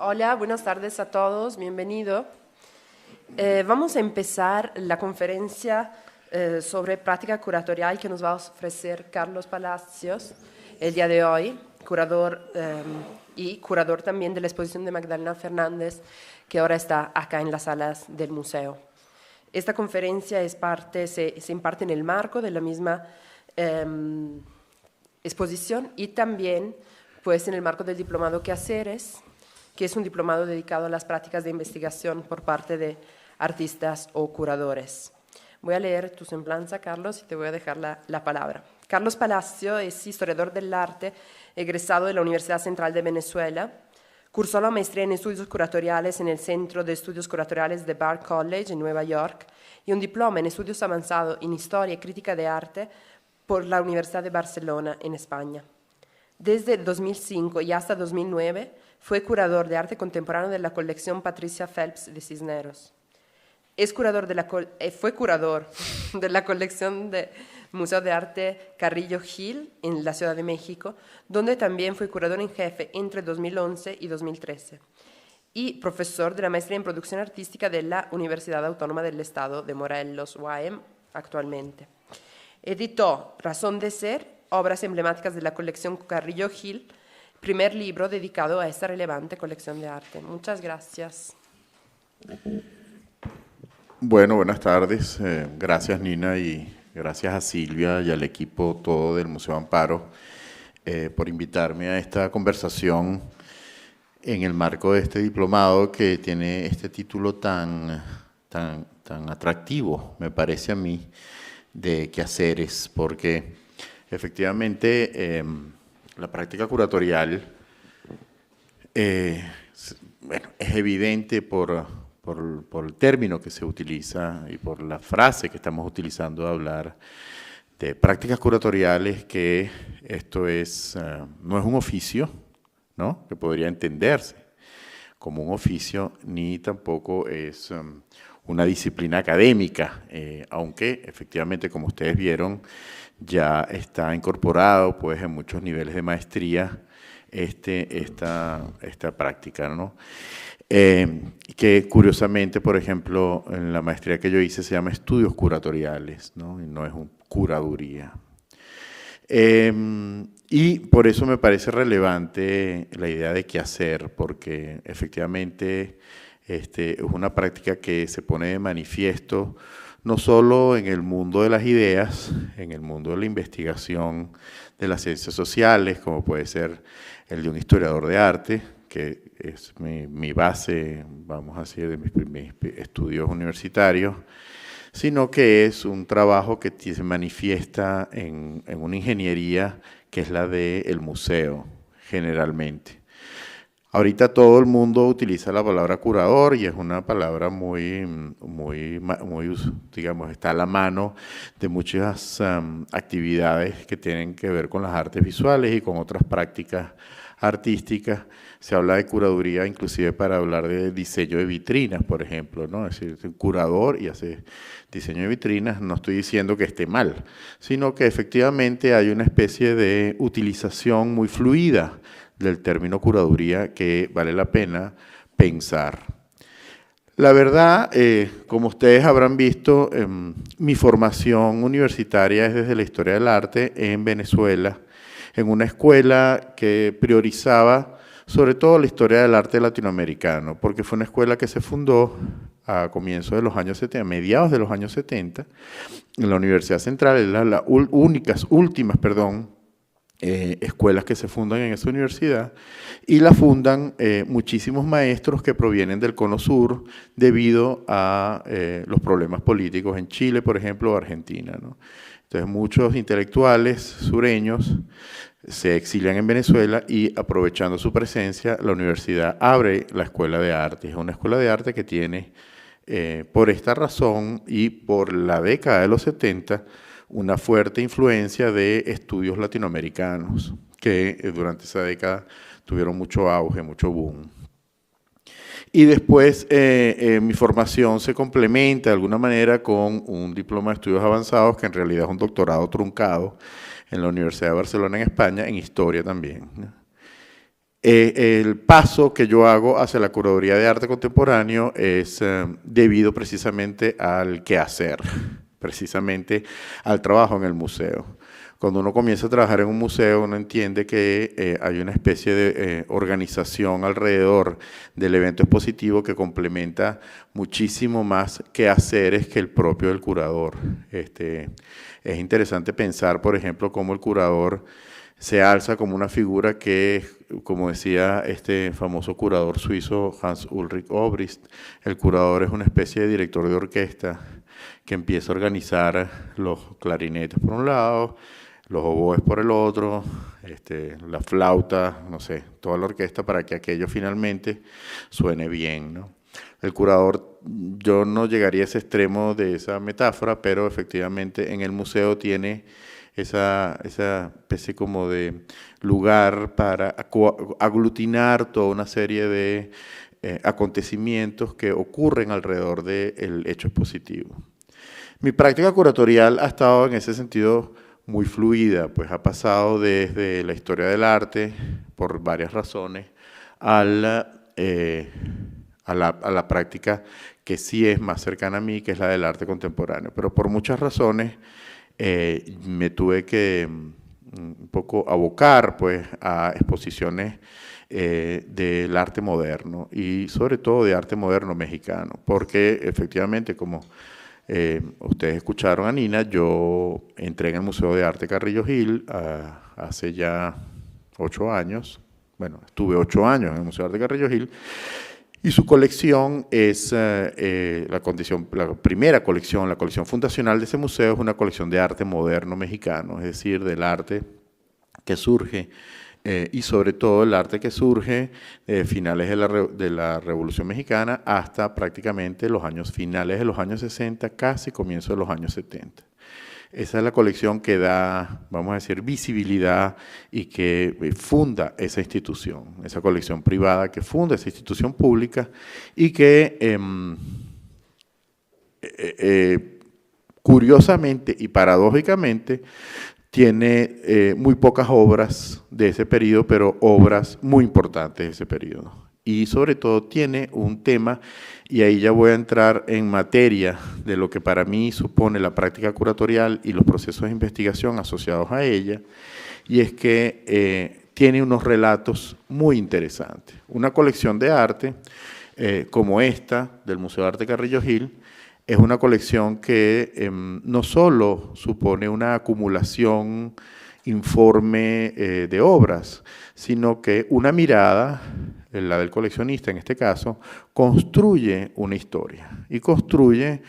Hola, buenas tardes a todos, bienvenido. Vamos a empezar la conferencia sobre práctica curatorial que nos va a ofrecer Carlos Palacios el día de hoy, curador y curador también de la exposición de Magdalena Fernández, que ahora está acá en las salas del museo. Esta conferencia se imparte en el marco de la misma exposición y también pues, en el marco del diplomado Quehaceres, que es un diplomado dedicado a las prácticas de investigación por parte de artistas o curadores. Voy a leer tu semblanza, Carlos, y te voy a dejar la palabra. Carlos Palacio es historiador del arte, egresado de la Universidad Central de Venezuela. Cursó la maestría en estudios curatoriales en el Centro de Estudios Curatoriales de Bard College en Nueva York y un diploma en estudios avanzados en Historia y Crítica de Arte por la Universidad de Barcelona en España. Desde 2005 y hasta 2009 fue curador de arte contemporáneo de la colección Patricia Phelps de Cisneros. Fue curador de la colección del Museo de Arte Carrillo Gil en la Ciudad de México, donde también fue curador en jefe entre 2011 y 2013, y profesor de la maestría en producción artística de la Universidad Autónoma del Estado de Morelos, UAM, actualmente. Editó Razón de Ser, obras emblemáticas de la colección Carrillo Gil, primer libro dedicado a esta relevante colección de arte. Muchas gracias. Bueno, buenas tardes. Gracias, Nina, y gracias a Silvia y al equipo todo del Museo Amparo por invitarme a esta conversación en el marco de este diplomado que tiene este título tan atractivo, me parece a mí, de Quehaceres, porque efectivamente la práctica curatorial bueno, es evidente por el término que se utiliza y por la frase que estamos utilizando de hablar de prácticas curatoriales, que esto no es un oficio, ¿no?, que podría entenderse como un oficio, ni tampoco es una disciplina académica, aunque efectivamente, como ustedes vieron, ya está incorporado pues, en muchos niveles de maestría esta práctica, ¿no? Que curiosamente, por ejemplo, en la maestría que yo hice se llama estudios curatoriales, ¿no? Y no es curaduría. Y por eso me parece relevante la idea de qué hacer, porque efectivamente es una práctica que se pone de manifiesto no solo en el mundo de las ideas, en el mundo de la investigación de las ciencias sociales, como puede ser el de un historiador de arte, que es mi base, vamos a decir, de mis estudios universitarios, sino que es un trabajo que se manifiesta en una ingeniería que es la del museo, generalmente. Ahorita todo el mundo utiliza la palabra curador y es una palabra muy, digamos, está a la mano de muchas actividades que tienen que ver con las artes visuales y con otras prácticas artísticas. Se habla de curaduría inclusive para hablar de diseño de vitrinas, por ejemplo, ¿no? Es decir, un curador y hace diseño de vitrinas. No estoy diciendo que esté mal, sino que efectivamente hay una especie de utilización muy fluida del término curaduría que vale la pena pensar. La verdad, como ustedes habrán visto, mi formación universitaria es desde la historia del arte en Venezuela, en una escuela que priorizaba sobre todo la historia del arte latinoamericano, porque fue una escuela que se fundó a comienzos de los años 70, a mediados de los años 70, en la Universidad Central, es las últimas, escuelas que se fundan en esa universidad, y la fundan muchísimos maestros que provienen del Cono Sur debido a los problemas políticos en Chile, por ejemplo, o Argentina, ¿no? Entonces muchos intelectuales sureños se exilian en Venezuela y, aprovechando su presencia, la universidad abre la Escuela de Arte. Es una escuela de arte que tiene, por esta razón y por la década de los 70, una fuerte influencia de estudios latinoamericanos que durante esa década tuvieron mucho auge, mucho boom. Y después mi formación se complementa de alguna manera con un diploma de estudios avanzados, que en realidad es un doctorado truncado en la Universidad de Barcelona, en España, en historia también, ¿no? El paso que yo hago hacia la curaduría de arte contemporáneo es debido precisamente al quehacer, precisamente al trabajo en el museo. Cuando uno comienza a trabajar en un museo, uno entiende que hay una especie de organización alrededor del evento expositivo que complementa muchísimo más quehaceres que el propio del curador. Es interesante pensar, por ejemplo, cómo el curador se alza como una figura que, como decía este famoso curador suizo Hans Ulrich Obrist, el curador es una especie de director de orquesta que empieza a organizar los clarinetes por un lado, los oboes por el otro, la flauta, no sé, toda la orquesta para que aquello finalmente suene bien, ¿no? El curador, yo no llegaría a ese extremo de esa metáfora, pero efectivamente en el museo tiene esa especie como de lugar para aglutinar toda una serie de acontecimientos que ocurren alrededor del hecho expositivo. Mi práctica curatorial ha estado en ese sentido muy fluida, pues ha pasado desde la historia del arte, por varias razones, a la práctica que sí es más cercana a mí, que es la del arte contemporáneo. Pero por muchas razones me tuve que un poco abocar pues, a exposiciones del arte moderno y sobre todo de arte moderno mexicano, porque efectivamente, como ustedes escucharon a Nina, yo entré en el Museo de Arte Carrillo Gil hace ya 8 años, bueno, estuve 8 años en el Museo de Arte Carrillo Gil, y su colección es la primera colección, la colección fundacional de ese museo es una colección de arte moderno mexicano, es decir, del arte que surge y sobre todo el arte que surge finales de la Revolución Mexicana hasta prácticamente los años finales de los años 60, casi comienzo de los años 70. Esa es la colección que da, vamos a decir, visibilidad y que funda esa institución, esa colección privada que funda esa institución pública y que curiosamente y paradójicamente tiene muy pocas obras de ese periodo, pero obras muy importantes de ese periodo. Y sobre todo tiene un tema, y ahí ya voy a entrar en materia de lo que para mí supone la práctica curatorial y los procesos de investigación asociados a ella, y es que tiene unos relatos muy interesantes. Una colección de arte como esta del Museo de Arte Carrillo Gil es una colección que no solo supone una acumulación informe de obras, sino que una mirada, la del coleccionista en este caso, construye una historia y construye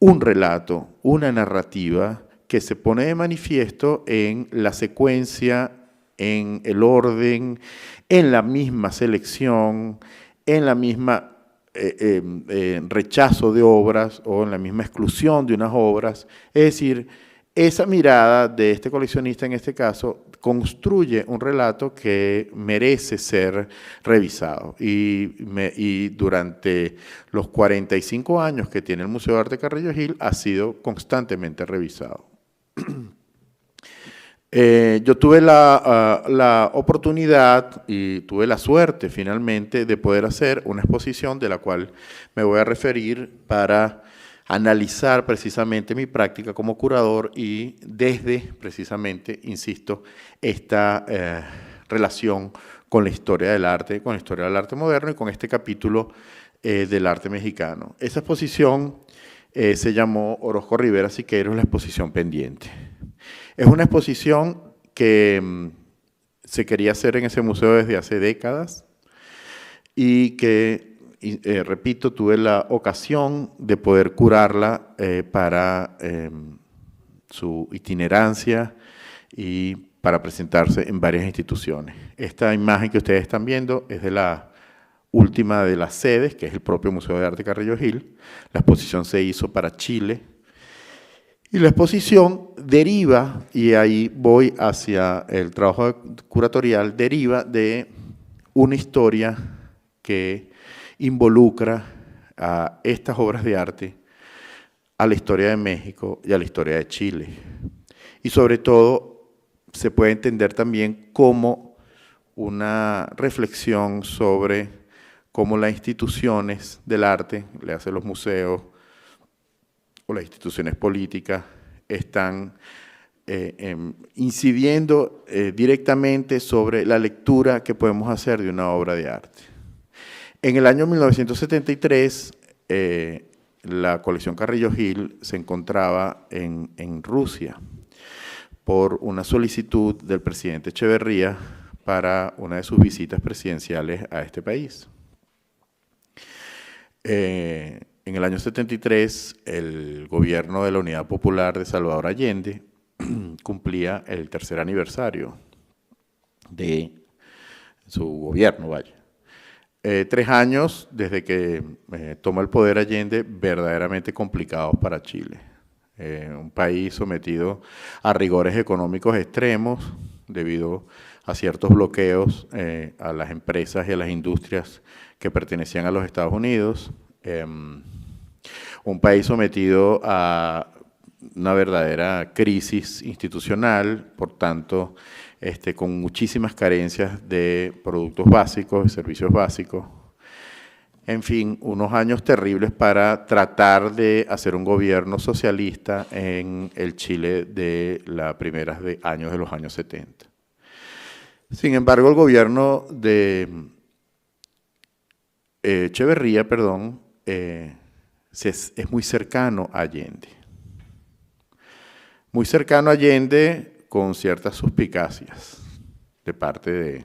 un relato, una narrativa que se pone de manifiesto en la secuencia, en el orden, en la misma selección, en la misma rechazo de obras o en la misma exclusión de unas obras. Es decir, esa mirada de este coleccionista en este caso construye un relato que merece ser revisado y durante los 45 años que tiene el Museo de Arte Carrillo Gil ha sido constantemente revisado. Yo tuve la oportunidad y tuve la suerte finalmente de poder hacer una exposición de la cual me voy a referir para analizar precisamente mi práctica como curador y desde precisamente, insisto, esta relación con la historia del arte, con la historia del arte moderno y con este capítulo del arte mexicano. Esa exposición se llamó Orozco Rivera Siqueiros, la exposición pendiente. Es una exposición que se quería hacer en ese museo desde hace décadas y que, repito, tuve la ocasión de poder curarla para su itinerancia y para presentarse en varias instituciones. Esta imagen que ustedes están viendo es de la última de las sedes, que es el propio Museo de Arte Carrillo Gil. La exposición se hizo para Chile. Y la exposición deriva, y ahí voy hacia el trabajo curatorial, deriva de una historia que involucra a estas obras de arte, a la historia de México y a la historia de Chile. Y sobre todo se puede entender también cómo una reflexión sobre cómo las instituciones del arte, le hace los museos o las instituciones políticas, están incidiendo directamente sobre la lectura que podemos hacer de una obra de arte. En el año 1973, la colección Carrillo Gil se encontraba en Rusia por una solicitud del presidente Echeverría para una de sus visitas presidenciales a este país. En el año 73, el gobierno de la Unidad Popular de Salvador Allende cumplía el tercer aniversario de su gobierno, vaya. 3 años desde que toma el poder Allende, verdaderamente complicados para Chile. Un país sometido a rigores económicos extremos debido a ciertos bloqueos a las empresas y a las industrias que pertenecían a los Estados Unidos. Un país sometido a una verdadera crisis institucional, por tanto, con muchísimas carencias de productos básicos, de servicios básicos. En fin, unos años terribles para tratar de hacer un gobierno socialista en el Chile de los primeros años de los años 70. Sin embargo, el gobierno de Echeverría, es muy cercano a Allende. Muy cercano a Allende con ciertas suspicacias de parte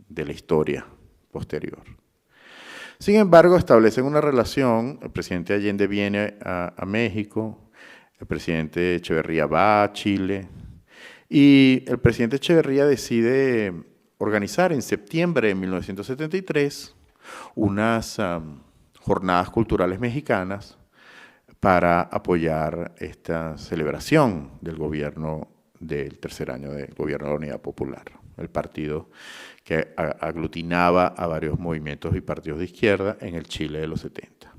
de la historia posterior. Sin embargo, establecen una relación, el presidente Allende viene a México, el presidente Echeverría va a Chile, y el presidente Echeverría decide organizar en septiembre de 1973 unas jornadas culturales mexicanas para apoyar esta celebración del gobierno del tercer año del gobierno de la Unidad Popular, el partido que aglutinaba a varios movimientos y partidos de izquierda en el Chile de los 70.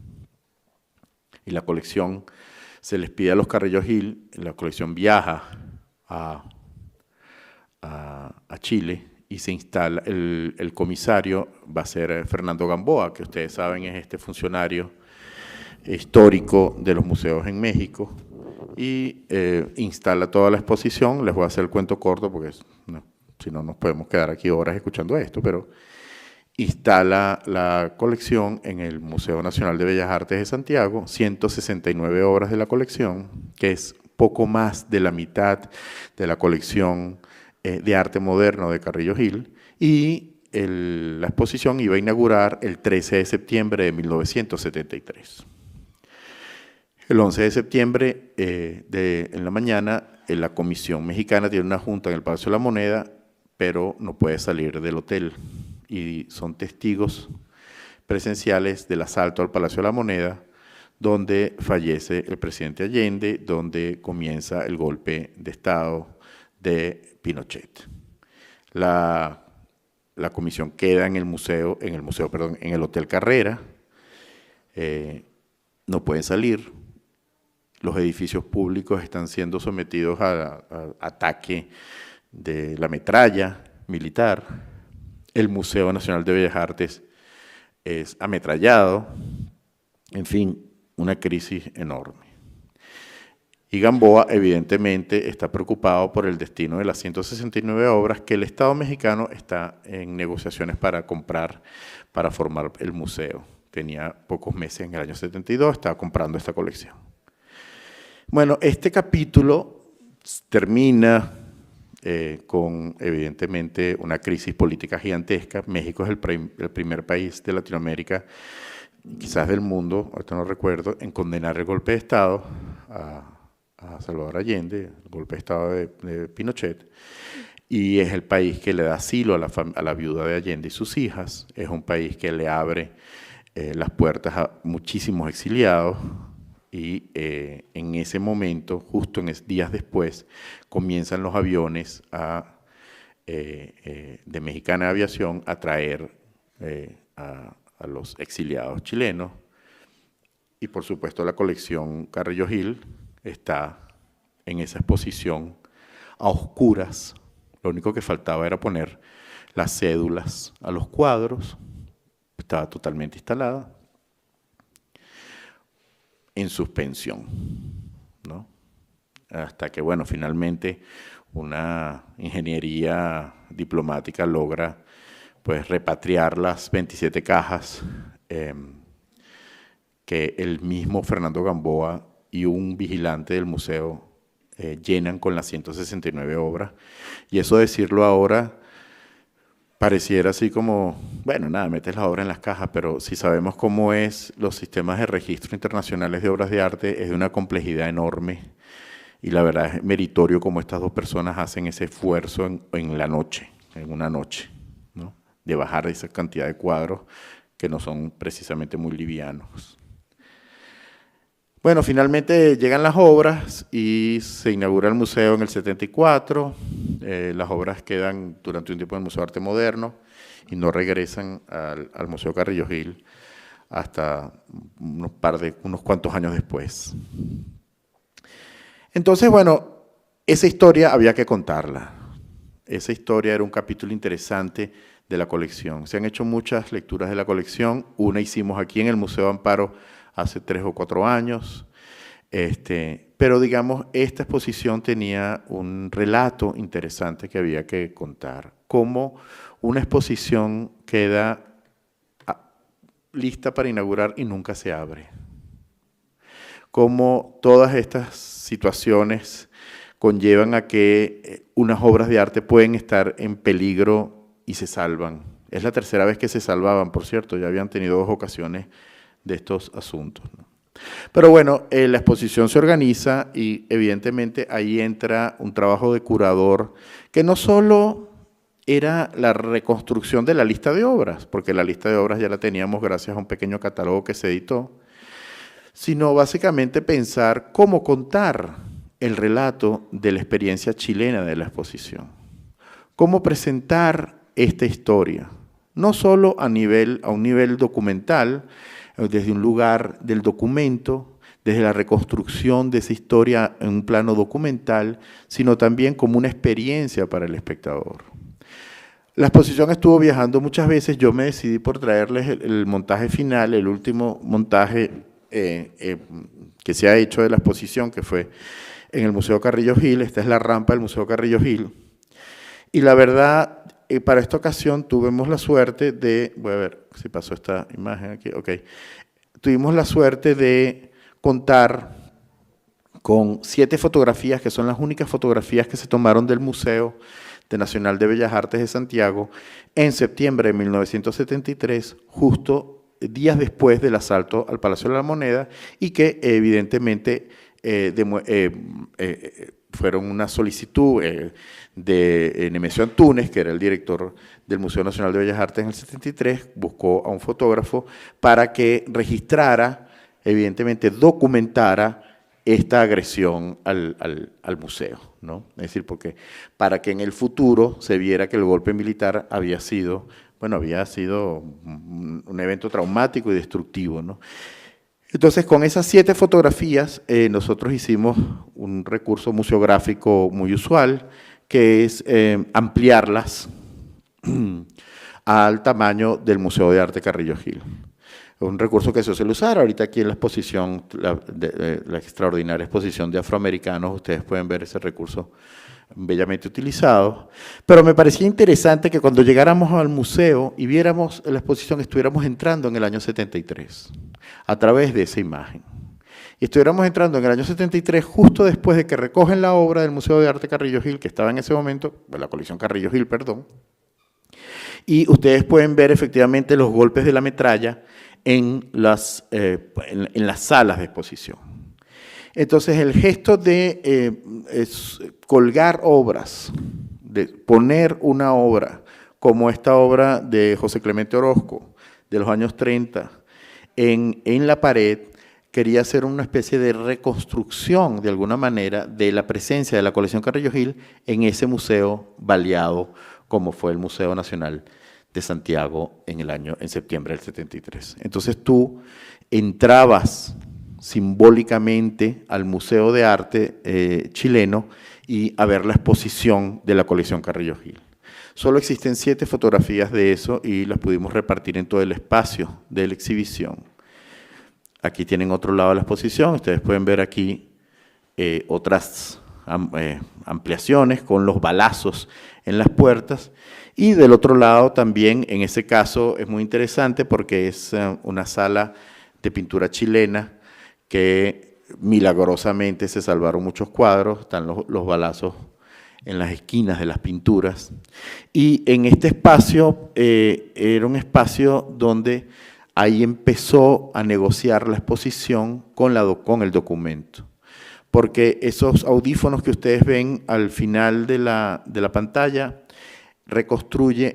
Y la colección se les pide a los Carrillo Gil, la colección viaja a Chile y se instala, el comisario va a ser Fernando Gamboa, que ustedes saben es este funcionario histórico de los museos en México, y instala toda la exposición. Les voy a hacer el cuento corto porque si no nos podemos quedar aquí horas escuchando esto, pero instala la colección en el Museo Nacional de Bellas Artes de Santiago, 169 obras de la colección, que es poco más de la mitad de la colección de arte moderno de Carrillo Gil, y la exposición iba a inaugurar el 13 de septiembre de 1973. El 11 de septiembre, en la mañana, la Comisión Mexicana tiene una junta en el Palacio de la Moneda, pero no puede salir del hotel, y son testigos presenciales del asalto al Palacio de la Moneda, donde fallece el presidente Allende, donde comienza el golpe de Estado de Pinochet. La comisión queda en el Hotel Carrera, no pueden salir. Los edificios públicos están siendo sometidos a ataque de la metralla militar. El Museo Nacional de Bellas Artes es ametrallado. En fin, una crisis enorme. Y Gamboa, evidentemente, está preocupado por el destino de las 169 obras que el Estado mexicano está en negociaciones para comprar, para formar el museo. Tenía pocos meses, en el año 72, estaba comprando esta colección. Bueno, este capítulo termina con, evidentemente, una crisis política gigantesca. México es el primer país de Latinoamérica, quizás del mundo, ahorita no recuerdo, en condenar el golpe de Estado a Salvador Allende, el golpe de Estado de Pinochet, y es el país que le da asilo a la viuda de Allende y sus hijas. Es un país que le abre las puertas a muchísimos exiliados, y en ese momento, justo días después, comienzan los aviones de Mexicana Aviación a traer a los exiliados chilenos. Y por supuesto la colección Carrillo Gil está en esa exposición a oscuras. Lo único que faltaba era poner las cédulas a los cuadros, estaba totalmente instalada, en suspensión, ¿no? Hasta que, bueno, finalmente una ingeniería diplomática logra, pues, repatriar las 27 cajas que el mismo Fernando Gamboa y un vigilante del museo llenan con las 169 obras. Y eso, decirlo ahora, pareciera así como, bueno, nada, metes las obras en las cajas, pero si sabemos cómo es los sistemas de registro internacionales de obras de arte, es de una complejidad enorme, y la verdad es meritorio como estas dos personas hacen ese esfuerzo en la noche, en una noche, ¿no? De bajar esa cantidad de cuadros que no son precisamente muy livianos. Bueno, finalmente llegan las obras y se inaugura el museo en el 74. Las obras quedan durante un tiempo en el Museo de Arte Moderno y no regresan al Museo Carrillo Gil hasta unos cuantos años después. Entonces, bueno, esa historia había que contarla. Esa historia era un capítulo interesante de la colección. Se han hecho muchas lecturas de la colección. Una hicimos aquí en el Museo Amparo hace 3 o 4 años. Pero digamos, esta exposición tenía un relato interesante que había que contar. Cómo una exposición queda lista para inaugurar y nunca se abre. Cómo todas estas situaciones conllevan a que unas obras de arte pueden estar en peligro y se salvan. Es la tercera vez que se salvaban, por cierto, ya habían tenido 2 ocasiones de estos asuntos, ¿no? Pero bueno, la exposición se organiza y evidentemente ahí entra un trabajo de curador que no solo era la reconstrucción de la lista de obras, porque la lista de obras ya la teníamos gracias a un pequeño catálogo que se editó, sino básicamente pensar cómo contar el relato de la experiencia chilena de la exposición, cómo presentar esta historia, no solo a un nivel documental, desde un lugar del documento, desde la reconstrucción de esa historia en un plano documental, sino también como una experiencia para el espectador. La exposición estuvo viajando muchas veces, yo me decidí por traerles el montaje final, el último montaje que se ha hecho de la exposición, que fue en el Museo Carrillo Gil. Esta es la rampa del Museo Carrillo Gil. Y la verdad, para esta ocasión tuvimos la suerte de, voy a ver si pasó esta imagen aquí, ok. Tuvimos la suerte de contar con 7 fotografías, que son las únicas fotografías que se tomaron del Museo Nacional de Bellas Artes de Santiago en septiembre de 1973, justo días después del asalto al Palacio de la Moneda, y que evidentemente fueron una solicitud de Nemesio Antunes, que era el director del Museo Nacional de Bellas Artes en el 73, buscó a un fotógrafo para que registrara, evidentemente documentara esta agresión al museo, ¿no? Es decir, porque para que en el futuro se viera que el golpe militar había sido un evento traumático y destructivo, ¿no? Entonces, con esas 7 fotografías, nosotros hicimos un recurso museográfico muy usual, que es ampliarlas al tamaño del Museo de Arte Carrillo Gil. Un recurso que se suele usar ahorita aquí en la exposición, la extraordinaria exposición de afroamericanos. Ustedes pueden ver ese recurso bellamente utilizado, pero me parecía interesante que cuando llegáramos al museo y viéramos la exposición, estuviéramos entrando en el año 73, a través de esa imagen. Y estuviéramos entrando en el año 73 justo después de que recogen la obra del Museo de Arte Carrillo Gil, que estaba en ese momento, la colección Carrillo Gil, perdón, y ustedes pueden ver efectivamente los golpes de la metralla en las salas de exposición. Entonces, el gesto de colgar obras, de poner una obra como esta obra de José Clemente Orozco, de los años 30, en la pared, quería hacer una especie de reconstrucción, de alguna manera, de la presencia de la colección Carrillo Gil en ese museo baleado, como fue el Museo Nacional de Santiago en septiembre del 73. Entonces tú entrabas simbólicamente al Museo de Arte chileno y a ver la exposición de la colección Carrillo Gil. Solo existen 7 fotografías de eso y las pudimos repartir en todo el espacio de la exhibición. Aquí tienen otro lado de la exposición, ustedes pueden ver aquí otras ampliaciones con los balazos en las puertas. Y del otro lado también, en ese caso es muy interesante porque es una sala de pintura chilena que milagrosamente se salvaron muchos cuadros, están los balazos en las esquinas de las pinturas. Y en este espacio era un espacio donde ahí empezó a negociar la exposición con el documento. Porque esos audífonos que ustedes ven al final de la pantalla reproducen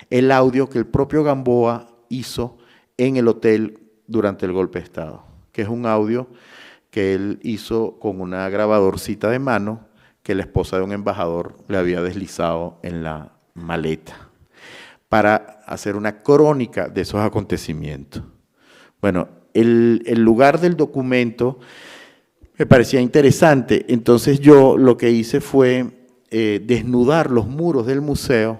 el audio que el propio Gamboa hizo en el hotel durante el golpe de Estado, que es un audio que él hizo con una grabadorcita de mano que la esposa de un embajador le había deslizado en la maleta para hacer una crónica de esos acontecimientos. Bueno, el lugar del documento me parecía interesante, entonces yo lo que hice fue desnudar los muros del museo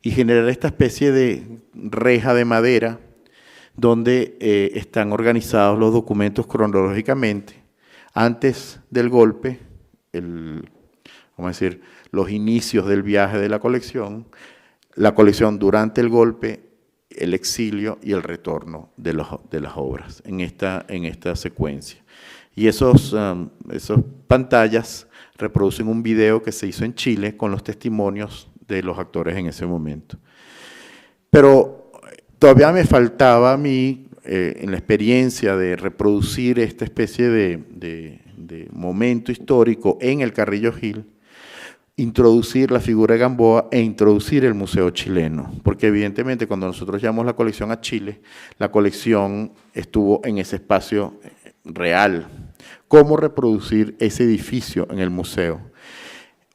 y generar esta especie de reja de madera donde están organizados los documentos cronológicamente. Antes del golpe, vamos a decir, los inicios del viaje de la colección durante el golpe, el exilio y el retorno de las obras en esta secuencia. Y esas pantallas reproducen un video que se hizo en Chile con los testimonios de los actores en ese momento. Pero todavía me faltaba a mí, en la experiencia de reproducir esta especie de momento histórico en el Carrillo Gil, introducir la figura de Gamboa e introducir el Museo Chileno, porque evidentemente cuando nosotros llevamos la colección a Chile, la colección estuvo en ese espacio real. ¿Cómo reproducir ese edificio en el museo?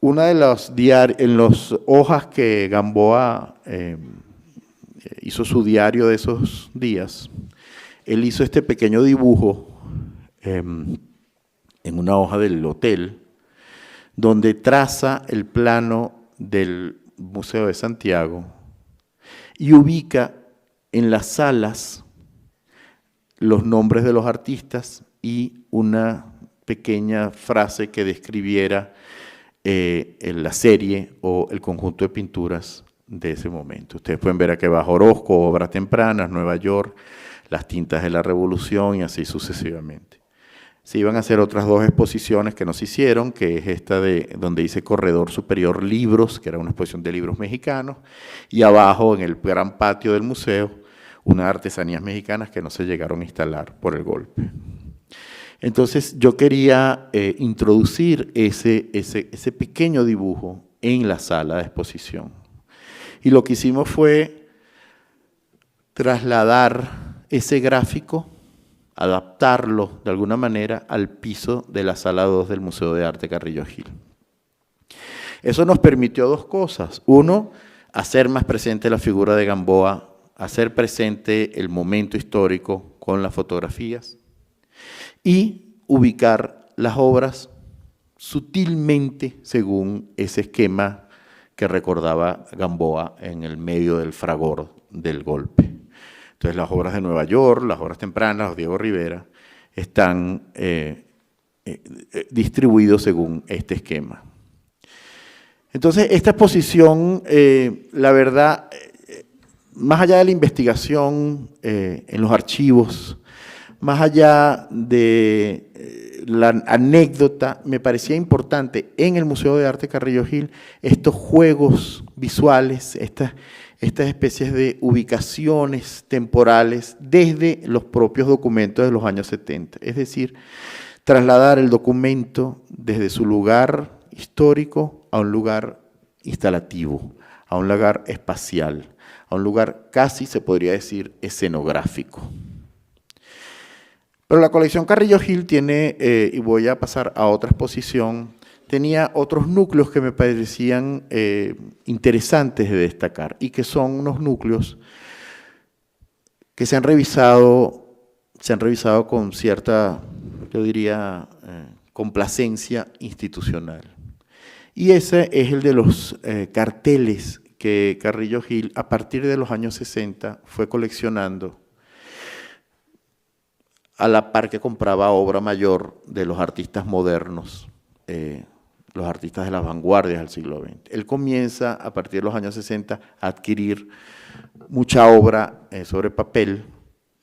Una de las hojas que Gamboa hizo su diario de esos días, él hizo este pequeño dibujo en una hoja del hotel, donde traza el plano del Museo de Santiago y ubica en las salas los nombres de los artistas y una pequeña frase que describiera la serie o el conjunto de pinturas de ese momento. Ustedes pueden ver aquí abajo Orozco, Obras Tempranas, Nueva York, Las Tintas de la Revolución y así sucesivamente. Se iban a hacer otras 2 exposiciones que no se hicieron, que es esta donde dice Corredor Superior Libros, que era una exposición de libros mexicanos, y abajo en el gran patio del museo, unas artesanías mexicanas que no se llegaron a instalar por el golpe. Entonces yo quería introducir ese pequeño dibujo en la sala de exposición. Y lo que hicimos fue trasladar ese gráfico, adaptarlo de alguna manera al piso de la sala 2 del Museo de Arte Carrillo Gil. Eso nos permitió 2 cosas. Uno, hacer más presente la figura de Gamboa, hacer presente el momento histórico con las fotografías y ubicar las obras sutilmente según ese esquema que recordaba Gamboa en el medio del fragor del golpe. Entonces las obras de Nueva York, las obras tempranas, los Diego Rivera, están distribuidos según este esquema. Entonces esta exposición, la verdad, más allá de la investigación en los archivos, más allá de la anécdota, me parecía importante en el Museo de Arte Carrillo Gil estos juegos visuales, estas especies de ubicaciones temporales desde los propios documentos de los años 70. Es decir, trasladar el documento desde su lugar histórico a un lugar instalativo, a un lugar espacial, a un lugar casi, se podría decir, escenográfico. Pero la colección Carrillo Gil tiene, y voy a pasar a otra exposición, tenía otros núcleos que me parecían interesantes de destacar y que son unos núcleos que se han revisado con cierta, yo diría, complacencia institucional. Y ese es el de los carteles que Carrillo Gil, a partir de los años 60, fue coleccionando a la par que compraba obra mayor de los artistas modernos, los artistas de las vanguardias del siglo XX. Él comienza, a partir de los años 60, a adquirir mucha obra sobre papel.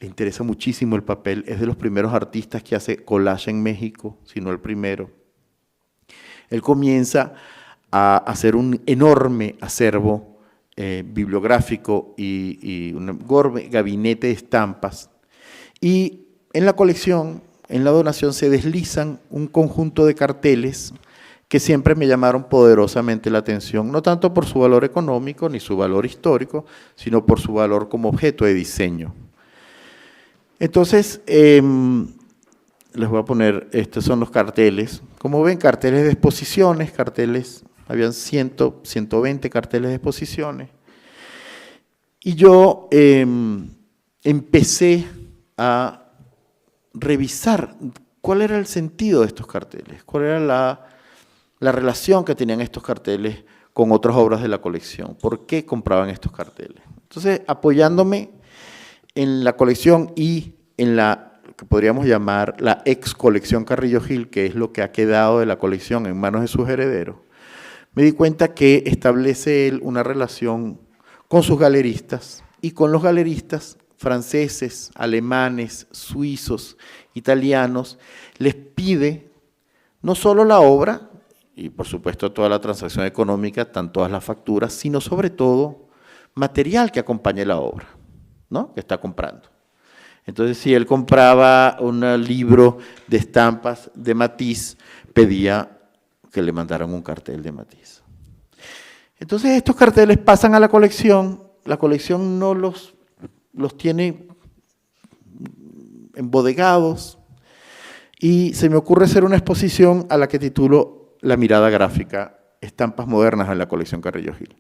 Le interesa muchísimo el papel. Es de los primeros artistas que hace collage en México, si no el primero. Él comienza a hacer un enorme acervo bibliográfico y un enorme gabinete de estampas. Y en la colección, en la donación, se deslizan un conjunto de carteles que siempre me llamaron poderosamente la atención, no tanto por su valor económico ni su valor histórico, sino por su valor como objeto de diseño. Entonces, les voy a poner, estos son los carteles. Como ven, carteles de exposiciones, carteles, habían 120 carteles de exposiciones. Y yo empecé a revisar cuál era el sentido de estos carteles, cuál era la relación que tenían estos carteles con otras obras de la colección, por qué compraban estos carteles. Entonces, apoyándome en la colección y en la que podríamos llamar la ex colección Carrillo Gil, que es lo que ha quedado de la colección en manos de sus herederos, me di cuenta que establece él una relación con sus galeristas y con los galeristas franceses, alemanes, suizos, italianos, les pide no solo la obra, y por supuesto toda la transacción económica, están todas las facturas, sino sobre todo material que acompañe la obra, ¿no?, que está comprando. Entonces, si él compraba un libro de estampas de Matisse, pedía que le mandaran un cartel de Matisse. Entonces, estos carteles pasan a la colección no los tiene embodegados, y se me ocurre hacer una exposición a la que titulo La mirada gráfica, estampas modernas en la colección Carrillo Gil.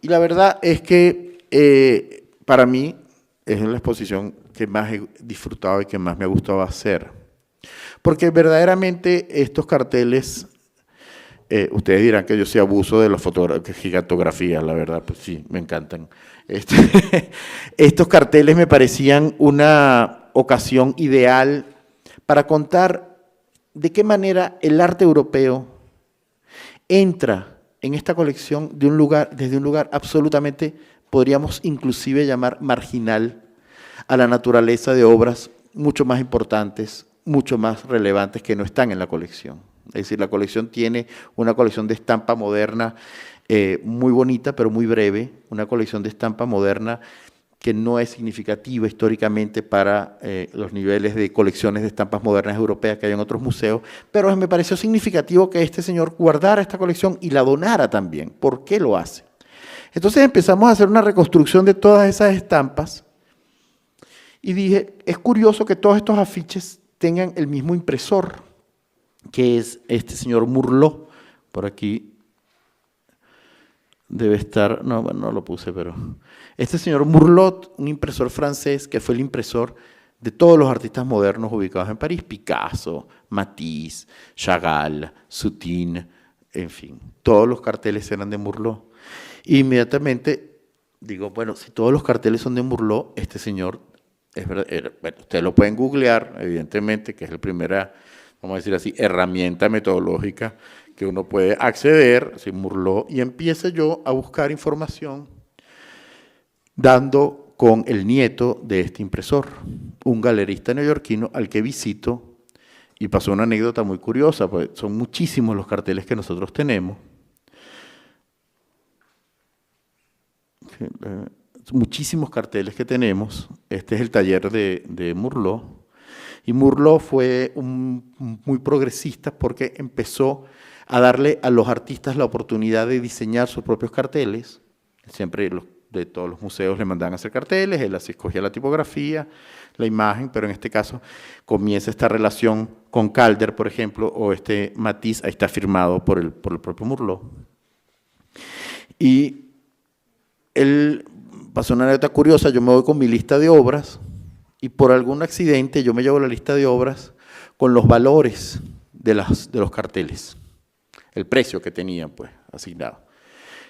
Y la verdad es que para mí es la exposición que más he disfrutado y que más me ha gustado hacer. Porque verdaderamente estos carteles, ustedes dirán que yo sí abuso de las gigantografías, la verdad, pues sí, me encantan. Estos carteles me parecían una ocasión ideal para contar de qué manera el arte europeo entra en esta colección desde un lugar absolutamente, podríamos inclusive llamar marginal, a la naturaleza de obras mucho más importantes, mucho más relevantes que no están en la colección. Es decir, la colección tiene una colección de estampa moderna muy bonita, pero muy breve, una colección de estampa moderna que no es significativa históricamente para los niveles de colecciones de estampas modernas europeas que hay en otros museos, pero me pareció significativo que este señor guardara esta colección y la donara también. ¿Por qué lo hace? Entonces empezamos a hacer una reconstrucción de todas esas estampas y dije, es curioso que todos estos afiches tengan el mismo impresor, que es este señor Murlot. Por aquí debe estar, no, bueno, no lo puse, pero este señor Murlot, un impresor francés que fue el impresor de todos los artistas modernos ubicados en París, Picasso, Matisse, Chagall, Soutine, en fin, todos los carteles eran de Murlot. E inmediatamente digo, bueno, si todos los carteles son de Murlot, este señor, es verdad, bueno, ustedes lo pueden googlear, evidentemente, que es la primera, vamos a decir así, herramienta metodológica que uno puede acceder, así Murlot, y empiece yo a buscar información dando con el nieto de este impresor, un galerista neoyorquino al que visito, y pasó una anécdota muy curiosa, pues son muchísimos los carteles que nosotros tenemos, muchísimos carteles que tenemos. Este es el taller de Murlot, y Murlot fue muy progresista porque empezó a darle a los artistas la oportunidad de diseñar sus propios carteles. Siempre de todos los museos le mandaban a hacer carteles, él así escogía la tipografía, la imagen, pero en este caso comienza esta relación con Calder, por ejemplo, o este Matisse, ahí está firmado por el propio Murlot. Y él pasó una anécdota curiosa, yo me voy con mi lista de obras y por algún accidente yo me llevo la lista de obras con los valores de los carteles. el precio que tenían pues asignado.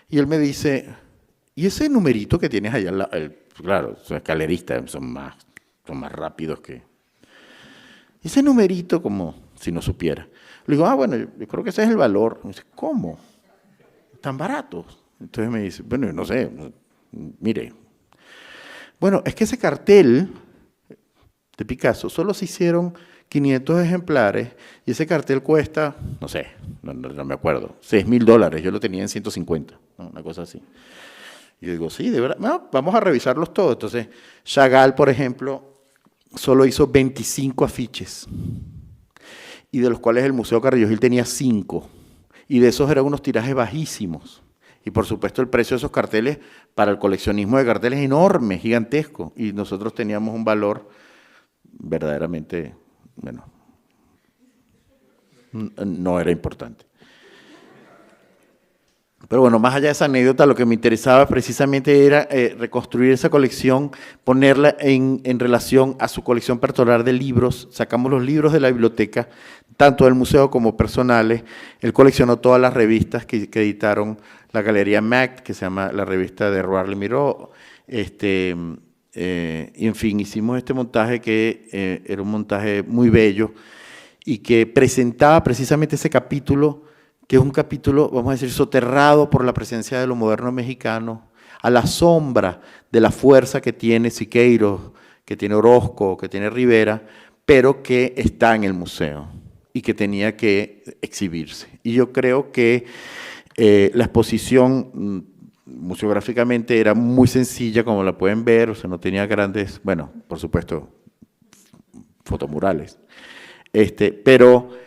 Y él me dice, ¿y ese numerito que tienes allá? Claro, son escaleristas, son más rápidos que... Ese numerito como si no supiera. Le digo, bueno, yo creo que ese es el valor. Me dice, ¿cómo? ¿Tan barato? Entonces me dice, bueno, no sé, mire. Bueno, es que ese cartel de Picasso solo se hicieron 500 ejemplares y ese cartel cuesta, no sé, no me acuerdo, $6,000. Yo lo tenía en 150, ¿no? Una cosa así. Y yo digo, sí, de verdad, no, vamos a revisarlos todos. Entonces, Chagall, por ejemplo, solo hizo 25 afiches, y de los cuales el Museo Carrillo Gil tenía 5, y de esos eran unos tirajes bajísimos. Y por supuesto el precio de esos carteles para el coleccionismo de carteles es enorme, gigantesco, y nosotros teníamos un valor verdaderamente, bueno, no era importante. Pero bueno, más allá de esa anécdota, lo que me interesaba precisamente era reconstruir esa colección, ponerla en relación a su colección personal de libros. Sacamos los libros de la biblioteca, tanto del museo como personales. Él coleccionó todas las revistas que editaron la Galería MACT, que se llama la revista de Roar Le Miro. Y en fin, hicimos este montaje que era un montaje muy bello y que presentaba precisamente ese capítulo, que es un capítulo, vamos a decir, soterrado por la presencia de lo moderno mexicano, a la sombra de la fuerza que tiene Siqueiros, que tiene Orozco, que tiene Rivera, pero que está en el museo y que tenía que exhibirse. Y yo creo que la exposición museográficamente era muy sencilla, como la pueden ver, o sea, no tenía grandes, bueno, por supuesto, fotomurales, pero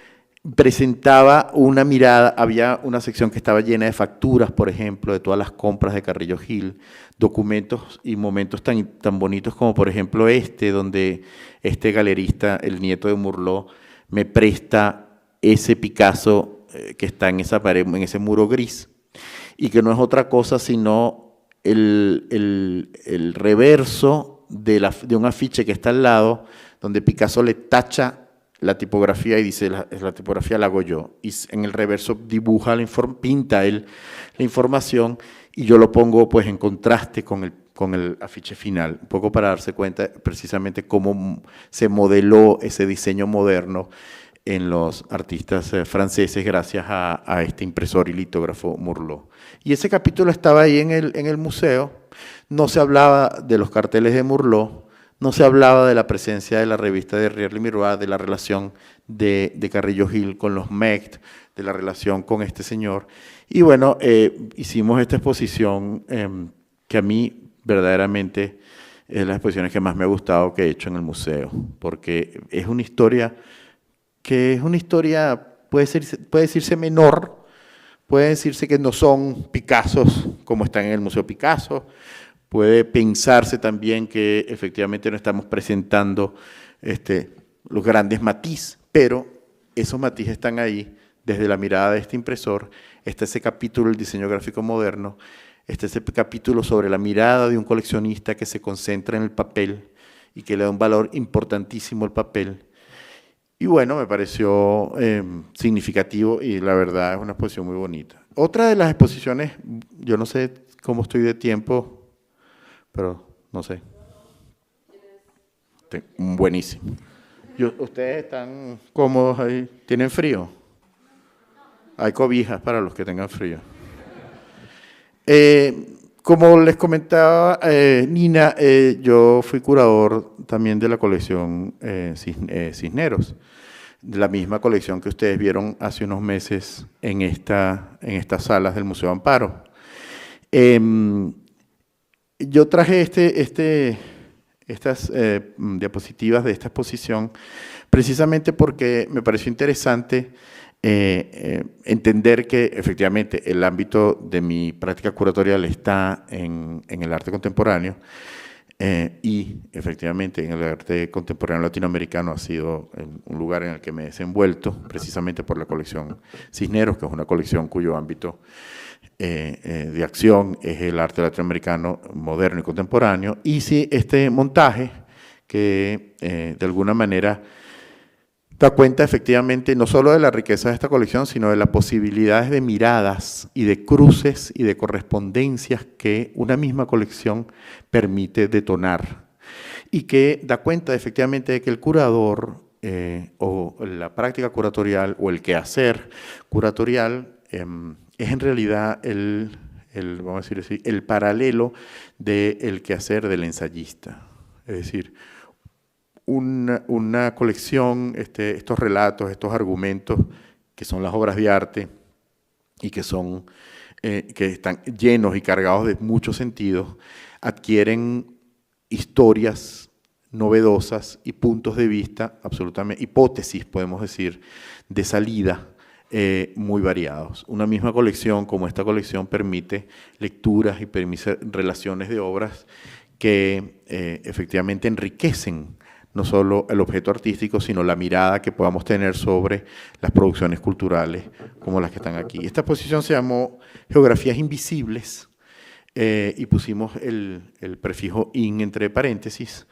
presentaba una mirada. Había una sección que estaba llena de facturas, por ejemplo, de todas las compras de Carrillo Gil, documentos y momentos tan bonitos como, por ejemplo, donde este galerista, el nieto de Murló, me presta ese Picasso que está en esa pared, en ese muro gris, y que no es otra cosa sino el reverso de un afiche que está al lado, donde Picasso le tacha la tipografía y dice, la tipografía la hago yo. Y en el reverso dibuja, pinta él la información, y yo lo pongo pues en contraste con el afiche final, un poco para darse cuenta precisamente cómo se modeló ese diseño moderno en los artistas franceses gracias a este impresor y litógrafo Murló. Y ese capítulo estaba ahí en el museo. No se hablaba de los carteles de Murló, no se hablaba de la presencia de la revista de Rier Le Miroir, de la relación de Carrillo Gil con los MECT, de la relación con este señor. Y bueno, hicimos esta exposición que a mí verdaderamente es de las exposiciones que más me ha gustado que he hecho en el museo, porque es una historia puede decirse menor, puede decirse que no son Picassos como están en el Museo Picasso. Puede pensarse también que efectivamente no estamos presentando los grandes matices, pero esos matices están ahí desde la mirada de este impresor. Está ese capítulo del diseño gráfico moderno, está ese capítulo sobre la mirada de un coleccionista que se concentra en el papel y que le da un valor importantísimo al papel. Y bueno, me pareció significativo y la verdad es una exposición muy bonita. Otra de las exposiciones, yo no sé cómo estoy de tiempo, pero no sé. Buenísimo. ¿Ustedes están cómodos ahí? ¿Tienen frío? Hay cobijas para los que tengan frío. Como les comentaba Nina, yo fui curador también de la colección Cisneros, de la misma colección que ustedes vieron hace unos meses en estas salas del Museo Amparo. Yo traje estas diapositivas de esta exposición precisamente porque me pareció interesante entender que efectivamente el ámbito de mi práctica curatorial está en el arte contemporáneo y efectivamente en el arte contemporáneo latinoamericano ha sido un lugar en el que me he desenvuelto precisamente por la colección Cisneros, que es una colección cuyo ámbito de acción es el arte latinoamericano moderno y contemporáneo. Y sí, este montaje que de alguna manera Da cuenta efectivamente no solo de la riqueza de esta colección, sino de las posibilidades de miradas y de cruces y de correspondencias que una misma colección permite detonar. Y que da cuenta efectivamente de que el curador o la práctica curatorial o el quehacer curatorial es en realidad vamos a decir así, el paralelo del quehacer del ensayista. Es decir, una colección, estos relatos, estos argumentos, que son las obras de arte y que están llenos y cargados de muchos sentidos, adquieren historias novedosas y puntos de vista, absolutamente, hipótesis, podemos decir, de salida muy variados. Una misma colección, como esta colección, permite lecturas y permite relaciones de obras que efectivamente enriquecen no solo el objeto artístico, sino la mirada que podamos tener sobre las producciones culturales como las que están aquí. Esta exposición se llamó Geografías Invisibles y pusimos el prefijo in entre paréntesis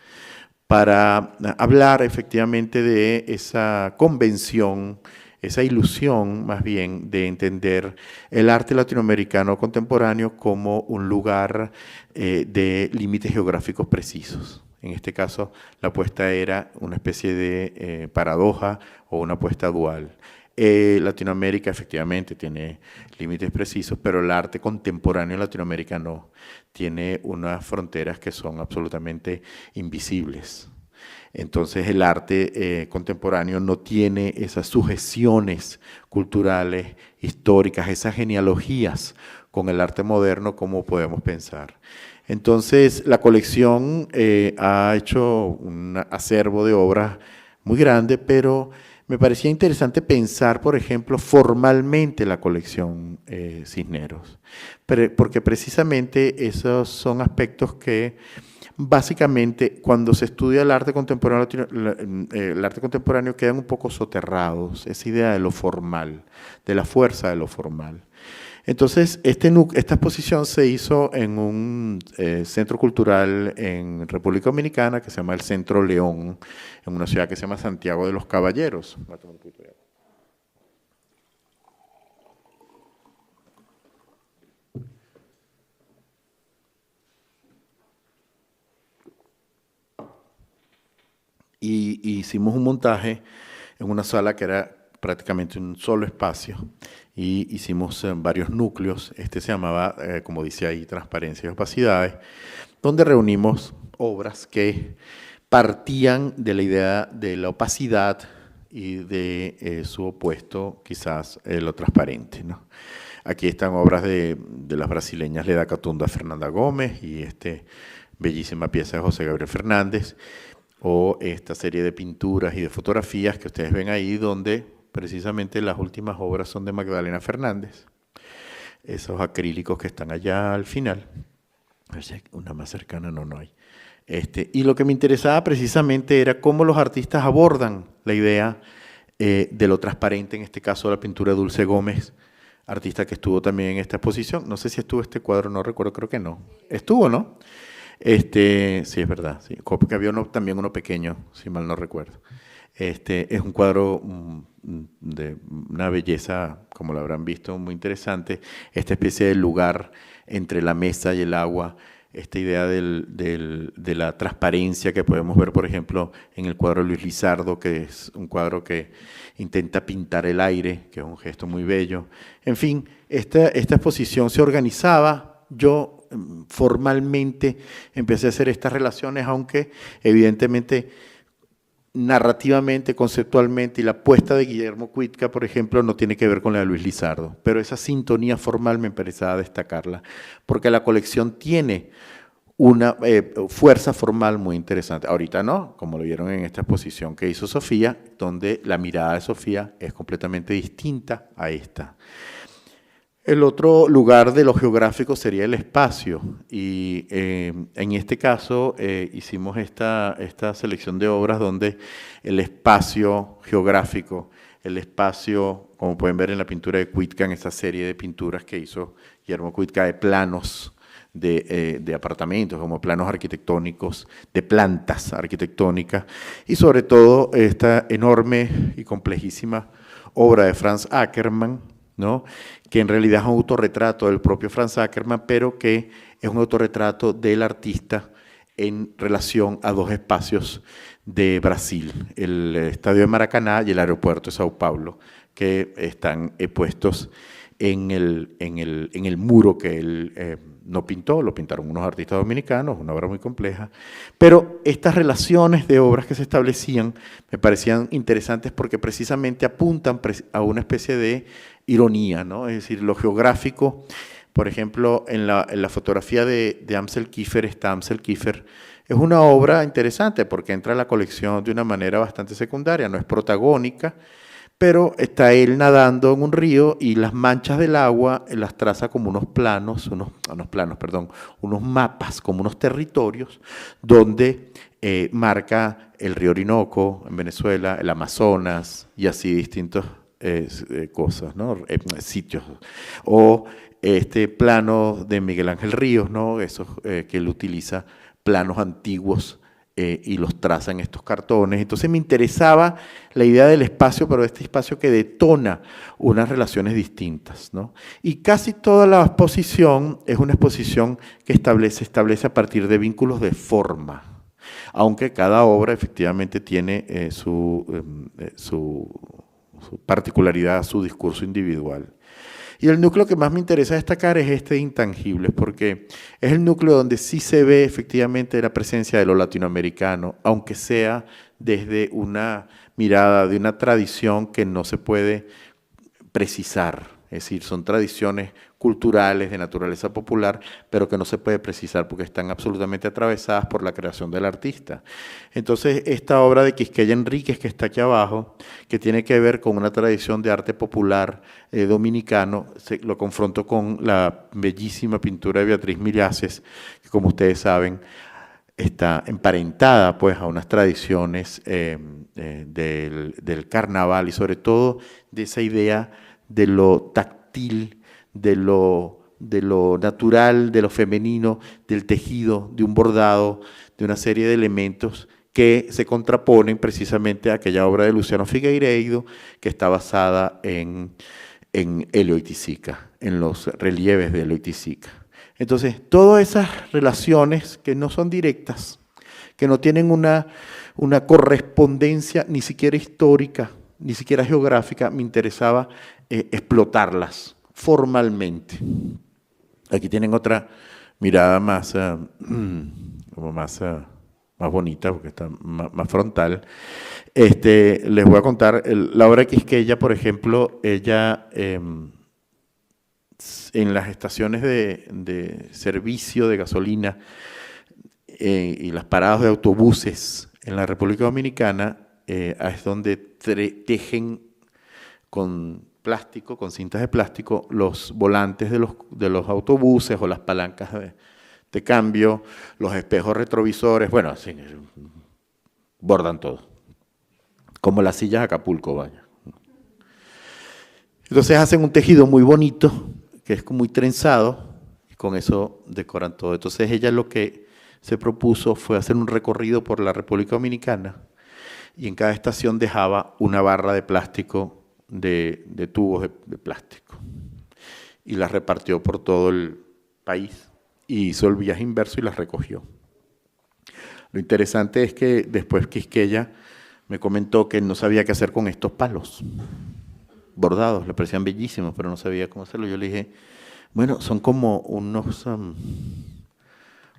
para hablar efectivamente de esa convención, esa ilusión más bien de entender el arte latinoamericano contemporáneo como un lugar de límites geográficos precisos. En este caso, la apuesta era una especie de paradoja o una apuesta dual. Latinoamérica efectivamente tiene límites precisos, pero el arte contemporáneo en Latinoamérica no. Tiene unas fronteras que son absolutamente invisibles. Entonces el arte contemporáneo no tiene esas sujeciones culturales, históricas, esas genealogías con el arte moderno como podemos pensar. Entonces la colección ha hecho un acervo de obras muy grande, pero me parecía interesante pensar, por ejemplo, formalmente la colección Cisneros, porque precisamente esos son aspectos que básicamente cuando se estudia el arte contemporáneo quedan un poco soterrados, esa idea de lo formal, de la fuerza de lo formal. Entonces, esta exposición se hizo en un centro cultural en República Dominicana que se llama el Centro León, en una ciudad que se llama Santiago de los Caballeros. Y hicimos un montaje en una sala que era prácticamente un solo espacio y hicimos varios núcleos. Este se llamaba, como dice ahí, Transparencia y Opacidades, donde reunimos obras que partían de la idea de la opacidad y de su opuesto, quizás lo transparente, ¿no? Aquí están obras de las brasileñas Leda Catunda, Fernanda Gómez y bellísima pieza de José Gabriel Fernández, o esta serie de pinturas y de fotografías que ustedes ven ahí, donde precisamente las últimas obras son de Magdalena Fernández, esos acrílicos que están allá al final. Una más cercana no hay. Y lo que me interesaba precisamente era cómo los artistas abordan la idea de lo transparente, en este caso la pintura de Dulce Gómez, artista que estuvo también en esta exposición. No sé si estuvo este cuadro, no recuerdo, creo que no. Estuvo, ¿no? Sí, es verdad, sí. Porque había también uno pequeño, si mal no recuerdo. Es un cuadro de una belleza, como lo habrán visto, muy interesante. Esta especie de lugar entre la mesa y el agua, esta idea de la transparencia que podemos ver, por ejemplo, en el cuadro de Luis Lizardo, que es un cuadro que intenta pintar el aire, que es un gesto muy bello. En fin, esta exposición se organizaba. Yo formalmente empecé a hacer estas relaciones, aunque evidentemente narrativamente, conceptualmente, y la apuesta de Guillermo Cuitca, por ejemplo, no tiene que ver con la de Luis Lizardo, pero esa sintonía formal me interesaba destacarla, porque la colección tiene una fuerza formal muy interesante. Ahorita no, como lo vieron en esta exposición que hizo Sofía, donde la mirada de Sofía es completamente distinta a esta. El otro lugar de lo geográfico sería el espacio, y en este caso hicimos esta selección de obras donde el espacio geográfico, el espacio, como pueden ver en la pintura de Cuitca, en esa serie de pinturas que hizo Guillermo Cuitca de planos de apartamentos, como planos arquitectónicos, de plantas arquitectónicas, y sobre todo esta enorme y complejísima obra de Franz Ackermann, ¿no? Que en realidad es un autorretrato del propio Franz Ackermann, pero que es un autorretrato del artista en relación a dos espacios de Brasil, el estadio de Maracaná y el aeropuerto de Sao Paulo, que están puestos en el muro que él no pintó, lo pintaron unos artistas dominicanos, una obra muy compleja, pero estas relaciones de obras que se establecían me parecían interesantes porque precisamente apuntan a una especie de ironía, ¿no? Es decir, lo geográfico, por ejemplo, en la fotografía de Amsel Kiefer está Amsel Kiefer, es una obra interesante porque entra a la colección de una manera bastante secundaria, no es protagónica, pero está él nadando en un río y las manchas del agua las traza como unos mapas, como unos territorios donde marca el río Orinoco en Venezuela, el Amazonas y así distintas cosas, ¿no? Sitios. O este plano de Miguel Ángel Ríos, ¿no? Esos que él utiliza planos antiguos y los traza en estos cartones. Entonces me interesaba la idea del espacio, pero este espacio que detona unas relaciones distintas, ¿no? Y casi toda la exposición es una exposición que se establece a partir de vínculos de forma, aunque cada obra efectivamente tiene su particularidad, su discurso individual. Y el núcleo que más me interesa destacar es este de Intangibles, porque es el núcleo donde sí se ve efectivamente la presencia de lo latinoamericano, aunque sea desde una mirada de una tradición que no se puede precisar. Es decir, son tradiciones culturales de naturaleza popular, pero que no se puede precisar porque están absolutamente atravesadas por la creación del artista. Entonces, esta obra de Quisqueya Enríquez, que está aquí abajo, que tiene que ver con una tradición de arte popular dominicano, lo confronto con la bellísima pintura de Beatriz Millaces, que como ustedes saben, está emparentada pues a unas tradiciones del carnaval y sobre todo de esa idea de lo táctil, de lo natural, de lo femenino, del tejido, de un bordado, de una serie de elementos que se contraponen precisamente a aquella obra de Luciano Figueiredo que está basada en Helio Oiticica, en los relieves de Helio Oiticica. Entonces, todas esas relaciones que no son directas, que no tienen una correspondencia ni siquiera histórica, ni siquiera geográfica, me interesaba explotarlas formalmente. Aquí tienen otra mirada más, más bonita, porque está más frontal. Les voy a contar, la obra de Quisqueya, por ejemplo, ella en las estaciones de servicio de gasolina y las paradas de autobuses en la República Dominicana, es donde tejen con plástico, con cintas de plástico, los volantes de los autobuses o las palancas de cambio, los espejos retrovisores, bueno, así, bordan todo. Como las sillas de Acapulco, vaya. Entonces hacen un tejido muy bonito, que es muy trenzado, y con eso decoran todo. Entonces ella lo que se propuso fue hacer un recorrido por la República Dominicana, y en cada estación dejaba una barra de plástico, de tubos de plástico, y las repartió por todo el país, y hizo el viaje inverso y las recogió. Lo interesante es que después Quisqueya me comentó que no sabía qué hacer con estos palos bordados, le parecían bellísimos, pero no sabía cómo hacerlo. Yo le dije, bueno, son como unos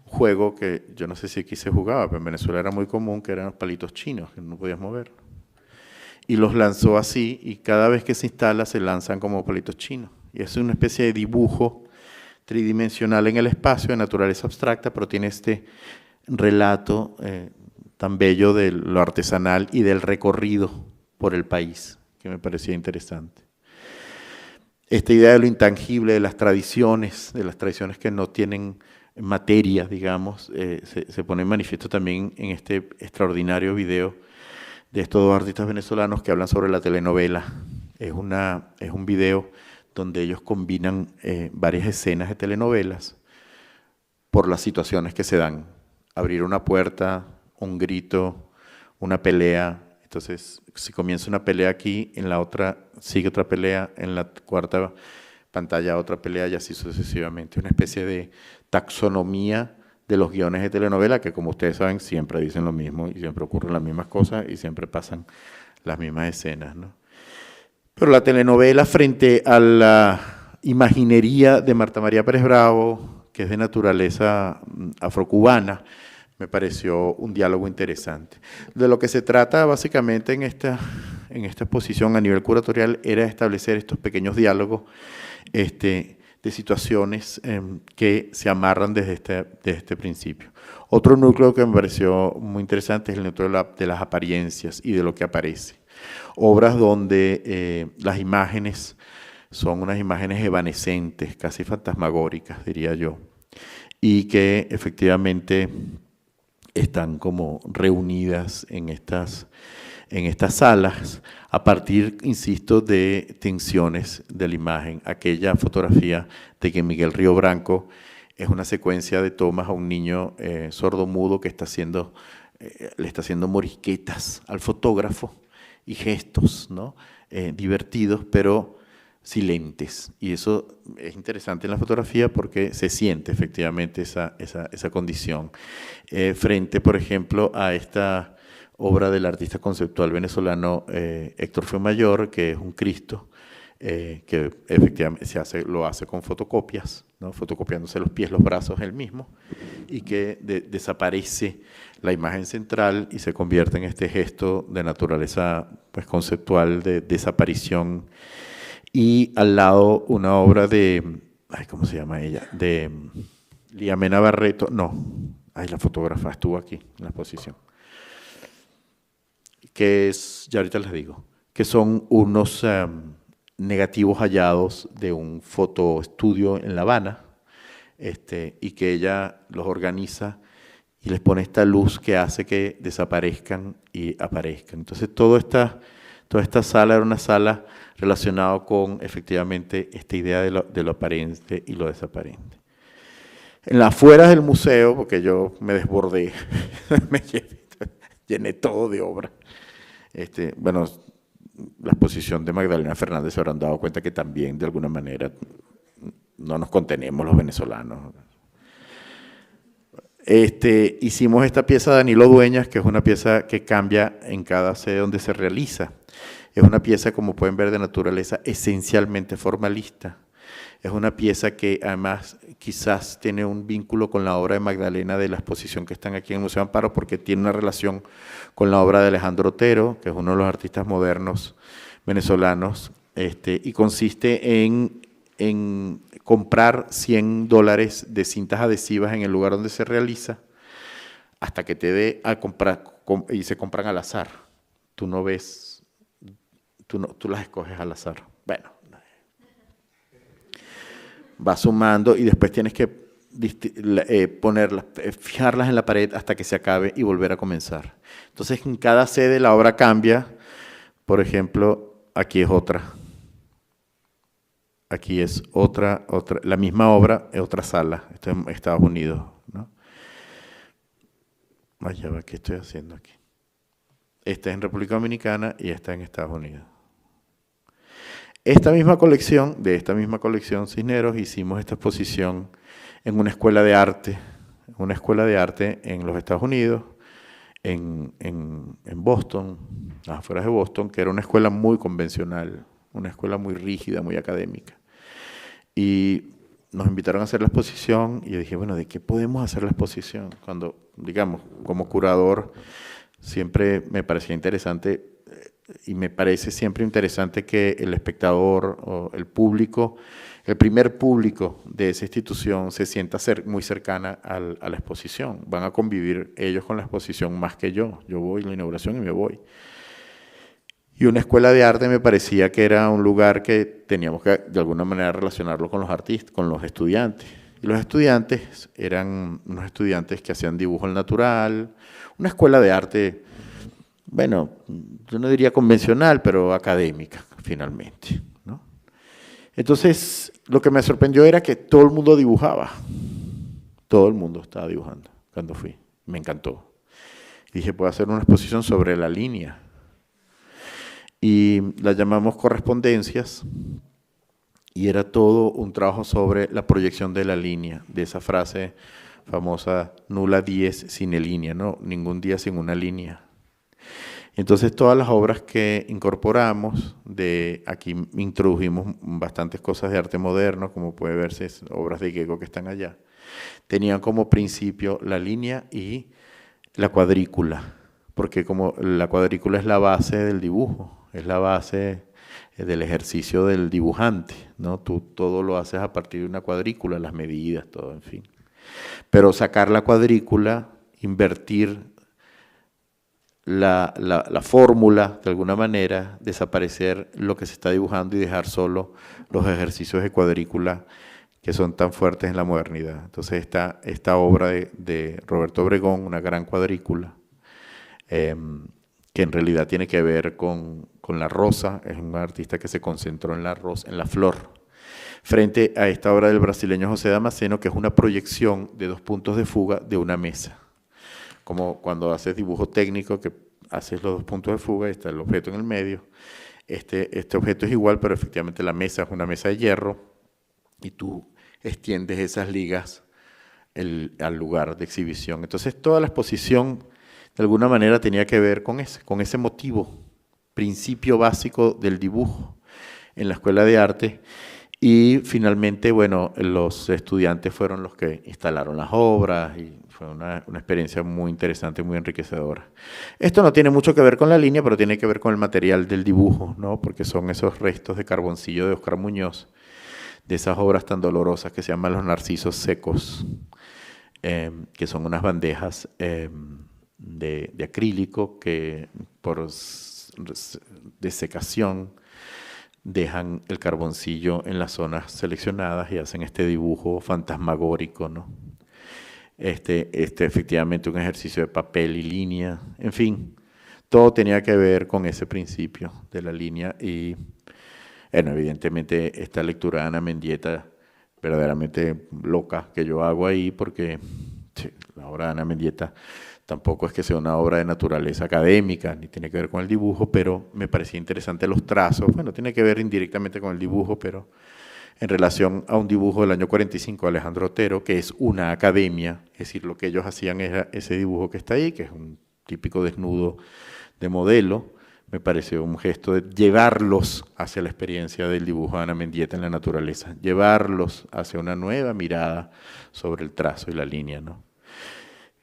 juegos que yo no sé si aquí se jugaba, pero en Venezuela era muy común, que eran los palitos chinos, que no podías mover. Y los lanzó así, y cada vez que se instala se lanzan como palitos chinos. Y es una especie de dibujo tridimensional en el espacio, de naturaleza abstracta, pero tiene este relato tan bello de lo artesanal y del recorrido por el país, que me parecía interesante. Esta idea de lo intangible, de las tradiciones que no tienen materia, digamos, se pone en manifiesto también en este extraordinario video de estos dos artistas venezolanos que hablan sobre la telenovela. Es un video donde ellos combinan varias escenas de telenovelas por las situaciones que se dan. Abrir una puerta, un grito, una pelea. Entonces, si comienza una pelea aquí, en la otra sigue otra pelea, en la cuarta pantalla otra pelea y así sucesivamente. Una especie de taxonomía de los guiones de telenovela que, como ustedes saben, siempre dicen lo mismo y siempre ocurren las mismas cosas y siempre pasan las mismas escenas, ¿no? Pero la telenovela, frente a la imaginería de Marta María Pérez Bravo, que es de naturaleza afrocubana, me pareció un diálogo interesante. De lo que se trata básicamente en esta exposición a nivel curatorial era establecer estos pequeños diálogos de situaciones que se amarran desde este principio. Otro núcleo que me pareció muy interesante es el núcleo de las apariencias y de lo que aparece. Obras donde las imágenes son unas imágenes evanescentes, casi fantasmagóricas, diría yo, y que efectivamente están como reunidas en estas salas a partir, insisto, de tensiones de la imagen. Aquella fotografía de que Miguel Río Branco es una secuencia de tomas a un niño sordomudo que le está haciendo morisquetas al fotógrafo y gestos, ¿no? Divertidos, pero silentes. Y eso es interesante en la fotografía porque se siente efectivamente esa condición. Frente, por ejemplo, a esta obra del artista conceptual venezolano Héctor Fuenmayor, que es un Cristo, que efectivamente lo hace con fotocopias, ¿no? Fotocopiándose los pies, los brazos él mismo, y que desaparece la imagen central y se convierte en este gesto de naturaleza pues, conceptual de desaparición. Y al lado una obra ¿cómo se llama ella? De Liamena Barreto, la fotógrafa estuvo aquí en la exposición, que es, ya ahorita les digo, que son unos negativos hallados de un fotoestudio en La Habana, y que ella los organiza y les pone esta luz que hace que desaparezcan y aparezcan. Entonces toda esta sala era una sala relacionada con efectivamente esta idea de lo aparente y lo desaparente. En las afueras del museo, porque yo me desbordé, me llené todo de obra. Bueno, la exposición de Magdalena Fernández se habrán dado cuenta que también de alguna manera no nos contenemos los venezolanos. Hicimos esta pieza de Danilo Dueñas, que es una pieza que cambia en cada sede donde se realiza. Es una pieza, como pueden ver, de naturaleza esencialmente formalista. Es una pieza que además quizás tiene un vínculo con la obra de Magdalena de la exposición que están aquí en el Museo Amparo, porque tiene una relación con la obra de Alejandro Otero, que es uno de los artistas modernos venezolanos, y consiste en comprar $100 de cintas adhesivas en el lugar donde se realiza, hasta que te dé a comprar, y se compran al azar. Tú no ves, tú las escoges al azar. Bueno, vas sumando y después tienes que fijarlas en la pared hasta que se acabe y volver a comenzar. Entonces, en cada sede la obra cambia. Por ejemplo, aquí es otra. Aquí es otra, la misma obra en otra sala. Esto es en Estados Unidos, ¿no? Ya va, ¿qué estoy haciendo aquí? Esta es en República Dominicana y esta en Estados Unidos. De esta misma colección Cisneros, hicimos esta exposición en una escuela de arte en los Estados Unidos, en Boston, a las afueras de Boston, que era una escuela muy convencional, una escuela muy rígida, muy académica. Y nos invitaron a hacer la exposición y yo dije, bueno, ¿de qué podemos hacer la exposición? Cuando, digamos, como curador, siempre me parecía interesante y me parece siempre interesante que el espectador o el público, el primer público de esa institución se sienta muy cercana a la exposición. Van a convivir ellos con la exposición más que yo. Yo voy a la inauguración y me voy. Y una escuela de arte me parecía que era un lugar que teníamos que de alguna manera relacionarlo con los artistas, con los estudiantes. Y los estudiantes eran unos estudiantes que hacían dibujo al natural, una escuela de arte, bueno, yo no diría convencional, pero académica, finalmente, ¿no? Entonces, lo que me sorprendió era que todo el mundo dibujaba. todo el mundo estaba dibujando cuando fui. Me encantó. Y dije, puedo hacer una exposición sobre la línea. Y la llamamos Correspondencias. Y era todo un trabajo sobre la proyección de la línea, de esa frase famosa, nulla dies sine linea, ¿no? Ningún día sin una línea. Entonces todas las obras que incorporamos, aquí introdujimos bastantes cosas de arte moderno, como puede verse, obras de Gego que están allá, tenían como principio la línea y la cuadrícula, porque como la cuadrícula es la base del dibujo, es la base del ejercicio del dibujante, ¿no? Tú todo lo haces a partir de una cuadrícula, las medidas, todo, en fin. Pero sacar la cuadrícula, invertir la fórmula, de alguna manera, desaparecer lo que se está dibujando y dejar solo los ejercicios de cuadrícula que son tan fuertes en la modernidad. Entonces esta obra de Roberto Obregón, una gran cuadrícula, que en realidad tiene que ver con la rosa, es un artista que se concentró en la rosa, en la flor, frente a esta obra del brasileño José Damasceno, que es una proyección de 2 puntos de fuga de una mesa. Como cuando haces dibujo técnico, que haces los 2 puntos de fuga y está el objeto en el medio. Este objeto es igual, pero efectivamente la mesa es una mesa de hierro y tú extiendes esas ligas al lugar de exhibición. Entonces toda la exposición de alguna manera tenía que ver con ese motivo, principio básico del dibujo en la Escuela de Arte. Y finalmente, bueno, los estudiantes fueron los que instalaron las obras y fue una experiencia muy interesante, muy enriquecedora. Esto no tiene mucho que ver con la línea, pero tiene que ver con el material del dibujo, ¿no? Porque son esos restos de carboncillo de Oscar Muñoz, de esas obras tan dolorosas que se llaman los narcisos secos, que son unas bandejas de acrílico que por desecación dejan el carboncillo en las zonas seleccionadas y hacen este dibujo fantasmagórico, ¿no? Efectivamente un ejercicio de papel y línea, en fin, todo tenía que ver con ese principio de la línea y, bueno, evidentemente esta lectura de Ana Mendieta verdaderamente loca que yo hago ahí porque sí, la obra de Ana Mendieta tampoco es que sea una obra de naturaleza académica, ni tiene que ver con el dibujo, pero me parecía interesante los trazos. Bueno, tiene que ver indirectamente con el dibujo, pero en relación a un dibujo del año 45 de Alejandro Otero, que es una academia, es decir, lo que ellos hacían era ese dibujo que está ahí, que es un típico desnudo de modelo, me pareció un gesto de llevarlos hacia la experiencia del dibujo de Ana Mendieta en la naturaleza, llevarlos hacia una nueva mirada sobre el trazo y la línea, ¿no?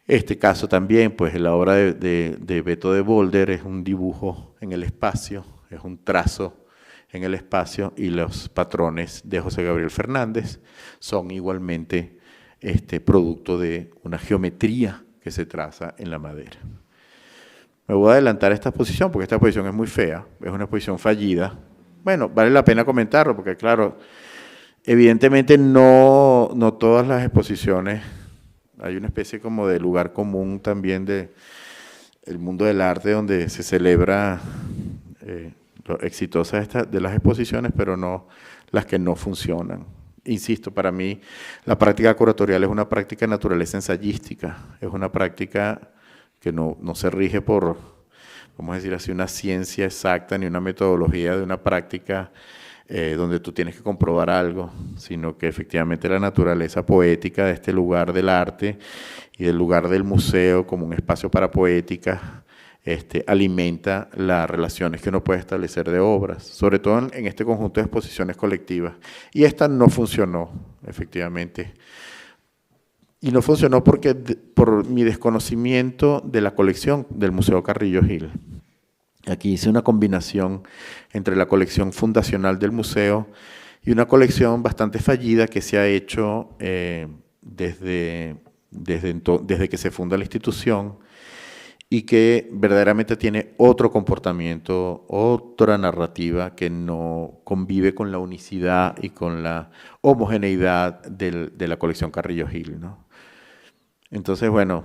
Este caso también, pues la obra de Beto de Bolder es un dibujo en el espacio, es un trazo en el espacio y los patrones de José Gabriel Fernández son igualmente producto de una geometría que se traza en la madera. Me voy a adelantar a esta exposición porque esta exposición es muy fea, es una exposición fallida. Bueno, vale la pena comentarlo porque claro, evidentemente no todas las exposiciones. Hay una especie como de lugar común también del mundo del arte donde se celebra lo exitosas de las exposiciones, pero no las que no funcionan. Insisto, para mí la práctica curatorial es una práctica de naturaleza ensayística, es una práctica que no se rige por, vamos a decir así, una ciencia exacta ni una metodología de una práctica donde tú tienes que comprobar algo, sino que efectivamente la naturaleza poética de este lugar del arte y del lugar del museo como un espacio para poética alimenta las relaciones que uno puede establecer de obras, sobre todo en este conjunto de exposiciones colectivas. Y esta no funcionó, efectivamente. Y no funcionó porque por mi desconocimiento de la colección del Museo Carrillo Gil. Aquí hice una combinación entre la colección fundacional del museo y una colección bastante fallida que se ha hecho desde que se funda la institución y que verdaderamente tiene otro comportamiento, otra narrativa que no convive con la unicidad y con la homogeneidad de la colección Carrillo Gil, ¿no? Entonces, bueno,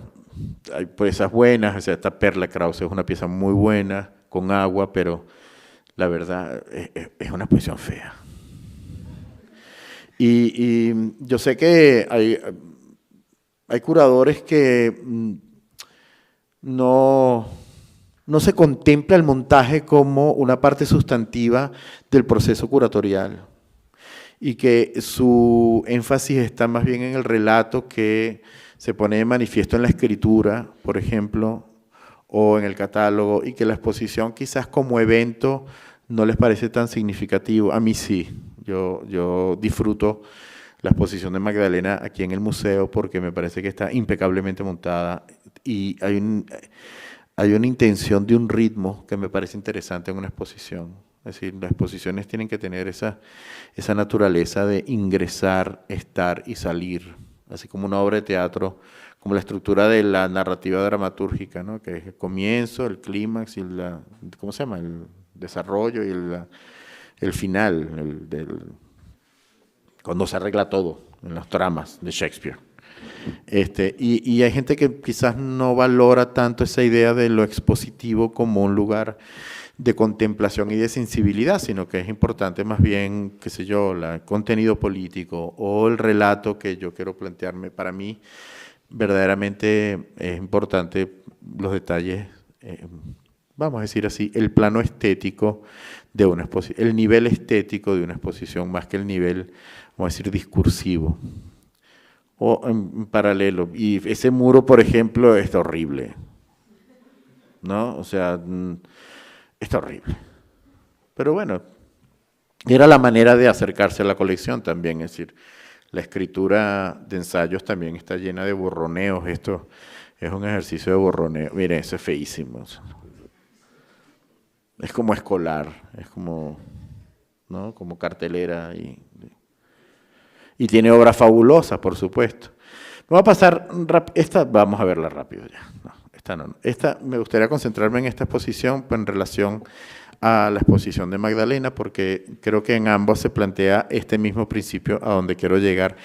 hay piezas buenas, o sea, esta Perla Krause es una pieza muy buena, con agua, pero la verdad es una exposición fea. Y yo sé que hay curadores que no se contempla el montaje como una parte sustantiva del proceso curatorial y que su énfasis está más bien en el relato que se pone de manifiesto en la escritura, por ejemplo, o en el catálogo, y que la exposición quizás como evento no les parece tan significativo. A mí sí, yo disfruto la exposición de Magdalena aquí en el museo porque me parece que está impecablemente montada y hay una intención de un ritmo que me parece interesante en una exposición. Es decir, las exposiciones tienen que tener esa naturaleza de ingresar, estar y salir, así como una obra de teatro, como la estructura de la narrativa dramatúrgica, ¿no? Que es el comienzo, el clímax y ¿cómo se llama? El desarrollo y el final, cuando se arregla todo en las tramas de Shakespeare. Y hay gente que quizás no valora tanto esa idea de lo expositivo como un lugar de contemplación y de sensibilidad, sino que es importante más bien, qué sé yo, el contenido político o el relato que yo quiero plantearme. Para mí, verdaderamente es importante los detalles, vamos a decir así, el plano estético de una exposición, el nivel estético de una exposición, más que el nivel, vamos a decir, discursivo. O en paralelo. Y ese muro, por ejemplo, está horrible, ¿no? O sea, está horrible. Pero bueno, era la manera de acercarse a la colección también, es decir, la escritura de ensayos también está llena de borroneos. Esto es un ejercicio de borroneo. Miren, eso es feísimo. Es como escolar, es como, ¿no? Como cartelera y tiene obras fabulosas, por supuesto. Me va a pasar, esta vamos a verla rápido ya. No, esta no. Esta, me gustaría concentrarme en esta exposición en relación a la exposición de Magdalena, porque creo que en ambos se plantea este mismo principio a donde quiero llegar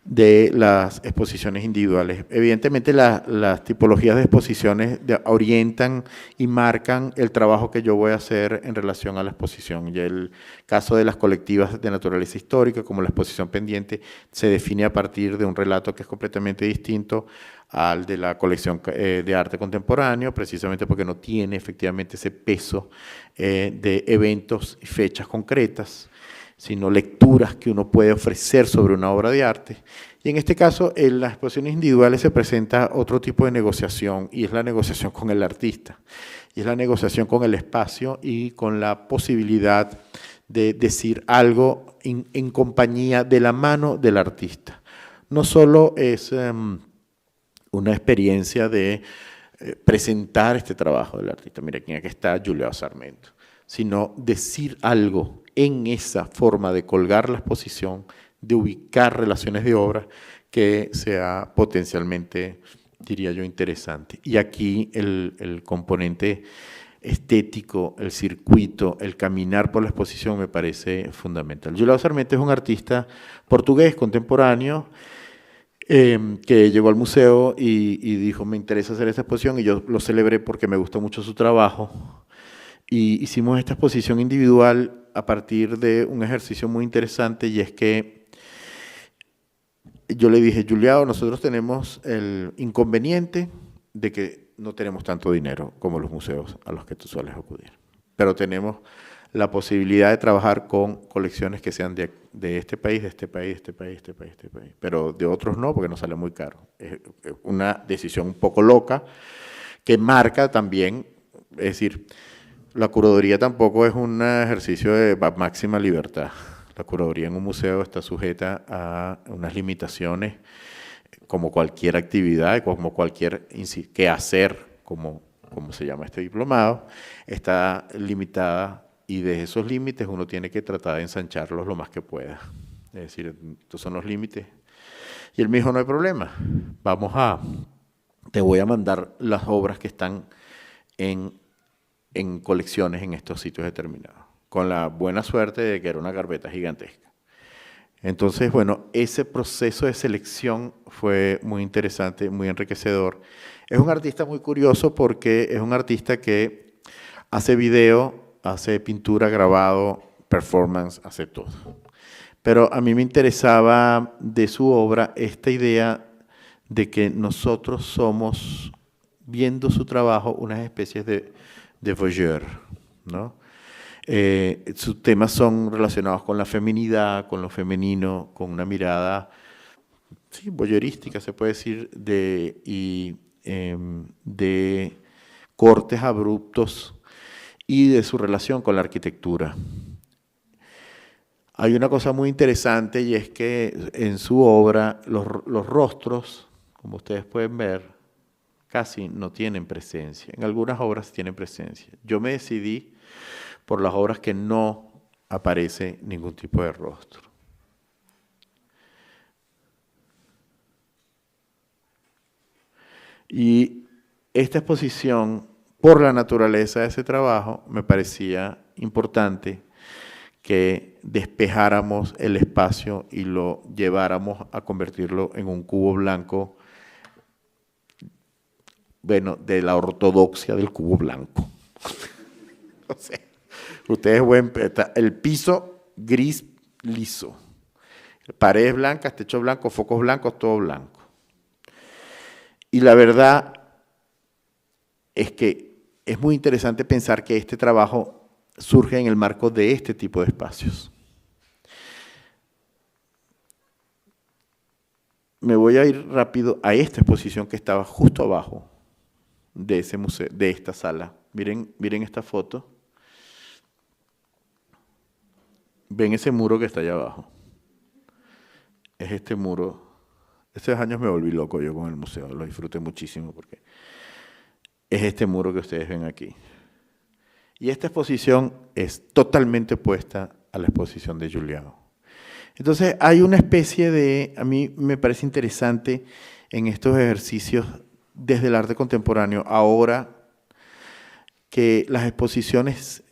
de las exposiciones individuales. Evidentemente las tipologías de exposiciones orientan y marcan el trabajo que yo voy a hacer en relación a la exposición. Y el caso de las colectivas de naturaleza histórica, como la exposición pendiente, se define a partir de un relato que es completamente distinto al de la colección de arte contemporáneo, precisamente porque no tiene efectivamente ese peso de eventos y fechas concretas, sino lecturas que uno puede ofrecer sobre una obra de arte. Y en este caso, en las exposiciones individuales se presenta otro tipo de negociación, y es la negociación con el artista, y es la negociación con el espacio y con la posibilidad de decir algo en compañía de la mano del artista. No solo es una experiencia de presentar este trabajo del artista, mira, aquí está Juliao Sarmento, sino decir algo en esa forma de colgar la exposición, de ubicar relaciones de obra que sea potencialmente, diría yo, interesante. Y aquí el componente estético, el circuito, el caminar por la exposición me parece fundamental. Juliao Sarmento es un artista portugués contemporáneo que llegó al museo y dijo, me interesa hacer esta exposición, y yo lo celebré porque me gustó mucho su trabajo. Y hicimos esta exposición individual a partir de un ejercicio muy interesante, y es que yo le dije, Juliao, nosotros tenemos el inconveniente de que no tenemos tanto dinero como los museos a los que tú sueles acudir, pero tenemos la posibilidad de trabajar con colecciones que sean de este país, de este país, de este país, de este país, de este país, pero de otros no, porque nos sale muy caro. Es una decisión un poco loca que marca también, es decir, la curaduría tampoco es un ejercicio de máxima libertad. La curaduría en un museo está sujeta a unas limitaciones, como cualquier actividad, como cualquier quehacer, como se llama este diplomado, está limitada, y de esos límites uno tiene que tratar de ensancharlos lo más que pueda. Es decir, estos son los límites. Y él me dijo, no hay problema, te voy a mandar las obras que están en colecciones en estos sitios determinados, con la buena suerte de que era una carpeta gigantesca. Entonces, bueno, ese proceso de selección fue muy interesante, muy enriquecedor. Es un artista muy curioso porque es un artista que hace video, hace pintura, grabado, performance, hace todo. Pero a mí me interesaba de su obra esta idea de que nosotros somos, viendo su trabajo, unas especies de voyeur, ¿no? Sus temas son relacionados con la feminidad, con lo femenino, con una mirada, sí, voyeurística, se puede decir, de cortes abruptos y de su relación con la arquitectura. Hay una cosa muy interesante y es que en su obra los rostros, como ustedes pueden ver, casi no tienen presencia. En algunas obras tienen presencia. Yo me decidí por las obras que no aparece ningún tipo de rostro. Y esta exposición, por la naturaleza de ese trabajo, me parecía importante que despejáramos el espacio y lo lleváramos a convertirlo en un cubo blanco, bueno, de la ortodoxia del cubo blanco. O sea, ustedes pueden ver, el piso gris liso, paredes blancas, techo blanco, focos blancos, todo blanco. Y la verdad es que es muy interesante pensar que este trabajo surge en el marco de este tipo de espacios. Me voy a ir rápido a esta exposición que estaba justo abajo de ese museo, de esta sala. Miren esta foto. Ven ese muro que está allá abajo. Es este muro. Estos años me volví loco yo con el museo, lo disfruté muchísimo porque es este muro que ustedes ven aquí. Y esta exposición es totalmente opuesta a la exposición de Giuliano. Entonces hay una especie de, a mí me parece interesante en estos ejercicios desde el arte contemporáneo, ahora que las exposiciones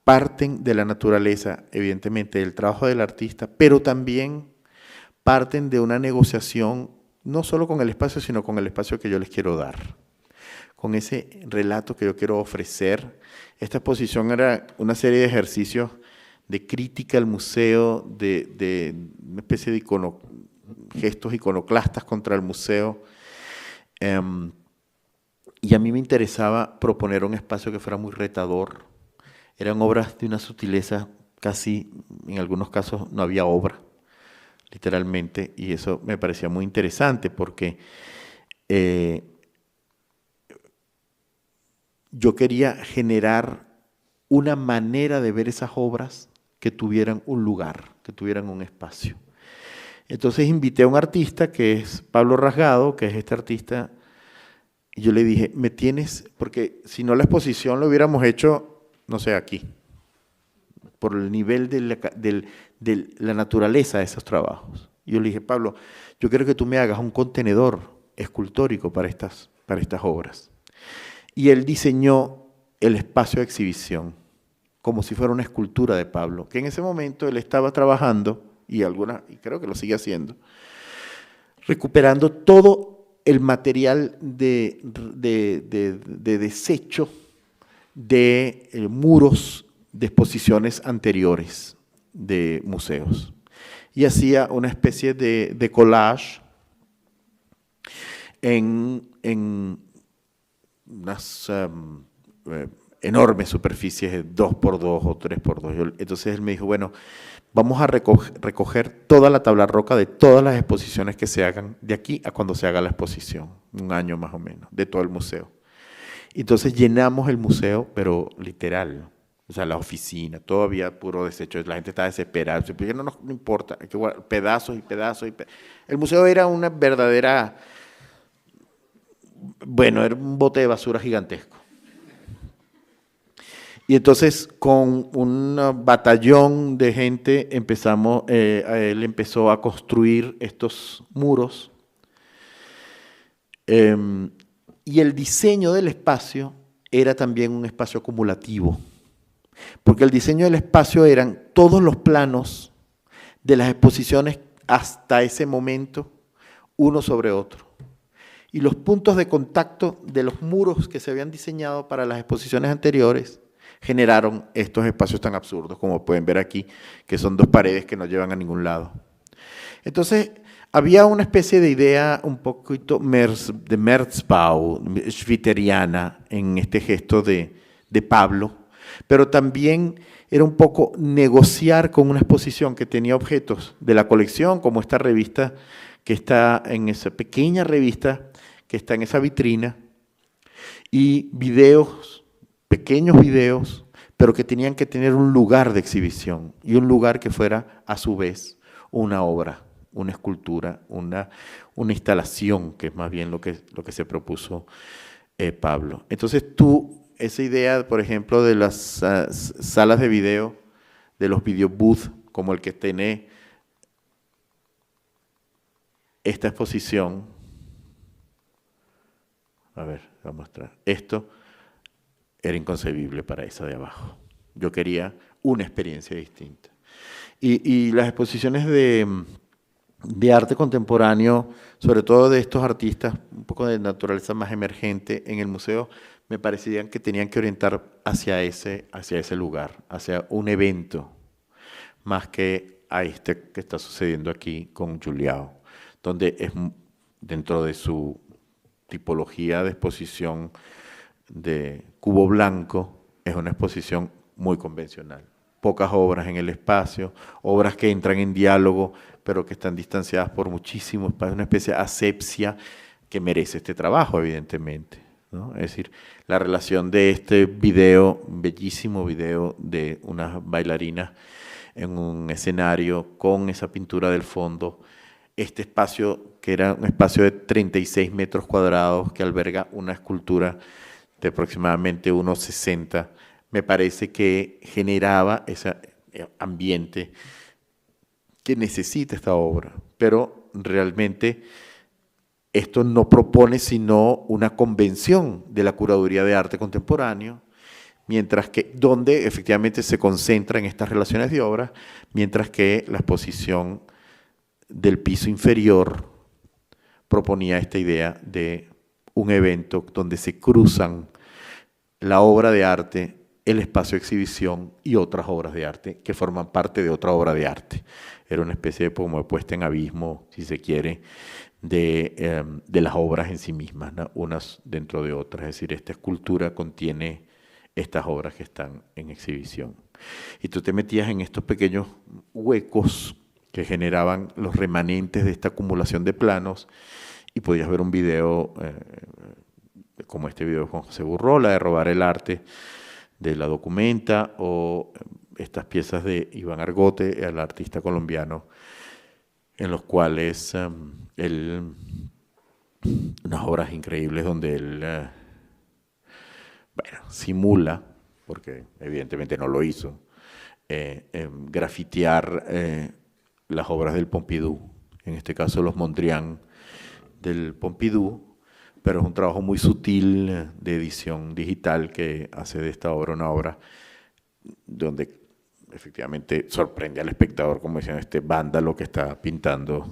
parten de la naturaleza, evidentemente, del trabajo del artista, pero también parten de una negociación, no solo con el espacio, sino con el espacio que yo les quiero dar, con ese relato que yo quiero ofrecer. Esta exposición era una serie de ejercicios de crítica al museo, de una especie de gestos iconoclastas contra el museo. Y a mí me interesaba proponer un espacio que fuera muy retador. Eran obras de una sutileza casi, en algunos casos no había obra, literalmente, y eso me parecía muy interesante porque yo quería generar una manera de ver esas obras que tuvieran un lugar, que tuvieran un espacio. Entonces invité a un artista que es Pablo Rasgado, que es este artista, y yo le dije, me tienes, porque si no la exposición lo hubiéramos hecho, no sé, aquí, por el nivel de la naturaleza de esos trabajos. Y yo le dije, Pablo, yo quiero que tú me hagas un contenedor escultórico para estas obras. Y él diseñó el espacio de exhibición, como si fuera una escultura de Pablo, que en ese momento él estaba trabajando, y creo que lo sigue haciendo, recuperando todo el material de desecho de muros de exposiciones anteriores de museos. Y hacía una especie de collage en unas enormes superficies de 2x2 o 3x2. Entonces él me dijo, bueno, vamos a recoger toda la tabla roca de todas las exposiciones que se hagan de aquí a cuando se haga la exposición, un año más o menos, de todo el museo. Entonces llenamos el museo, pero literal, o sea, la oficina, todavía puro desecho, la gente estaba desesperada, pero no importa, hay que guardar pedazos y pedazos. El museo era una verdadera, bueno, era un bote de basura gigantesco. Y entonces con un batallón de gente él empezó a construir estos muros. Y el diseño del espacio era también un espacio acumulativo, porque el diseño del espacio eran todos los planos de las exposiciones hasta ese momento, uno sobre otro. Y los puntos de contacto de los muros que se habían diseñado para las exposiciones anteriores generaron estos espacios tan absurdos, como pueden ver aquí, que son dos paredes que no llevan a ningún lado. Entonces, había una especie de idea un poquito de Merzbau, schwitteriana, en este gesto de Pablo, pero también era un poco negociar con una exposición que tenía objetos de la colección, como esta revista que está en esa pequeña revista que está en esa vitrina, y videos, pequeños videos, pero que tenían que tener un lugar de exhibición y un lugar que fuera a su vez una obra, una escultura, una instalación, que es más bien lo que se propuso Pablo. Entonces esa idea, por ejemplo, de las salas de video, de los video booths, como el que tiene esta exposición, a ver, voy a mostrar, esto era inconcebible para esa de abajo. Yo quería una experiencia distinta. Y las exposiciones de arte contemporáneo, sobre todo de estos artistas, un poco de naturaleza más emergente en el museo, me parecían que tenían que orientar hacia ese lugar, hacia un evento, más que a este que está sucediendo aquí con Julião, donde es dentro de su tipología de exposición de cubo blanco, es una exposición muy convencional. Pocas obras en el espacio, obras que entran en diálogo, pero que están distanciadas por muchísimo espacio, una especie de asepsia que merece este trabajo, evidentemente, ¿no? Es decir, la relación de este video, bellísimo video de unas bailarinas en un escenario con esa pintura del fondo, este espacio que era un espacio de 36 metros cuadrados que alberga una escultura de aproximadamente unos 60, me parece que generaba ese ambiente que necesita esta obra, pero realmente esto no propone sino una convención de la curaduría de arte contemporáneo, mientras que donde efectivamente se concentra en estas relaciones de obras, mientras que la exposición del piso inferior proponía esta idea de un evento donde se cruzan la obra de arte, el espacio de exhibición y otras obras de arte que forman parte de otra obra de arte. Era una especie de como de puesta en abismo, si se quiere, de las obras en sí mismas, ¿no? Unas dentro de otras. Es decir, esta escultura contiene estas obras que están en exhibición. Y tú te metías en estos pequeños huecos que generaban los remanentes de esta acumulación de planos y podías ver un video como este video de Juan José Burrola, de Robar el arte, de La Documenta, o estas piezas de Iván Argote, el artista colombiano, en los cuales unas obras increíbles donde él simula, porque evidentemente no lo hizo, grafitear las obras del Pompidou, en este caso los Mondrian del Pompidou, pero es un trabajo muy sutil de edición digital que hace de esta obra una obra donde efectivamente sorprende al espectador, como decían, este vándalo que está pintando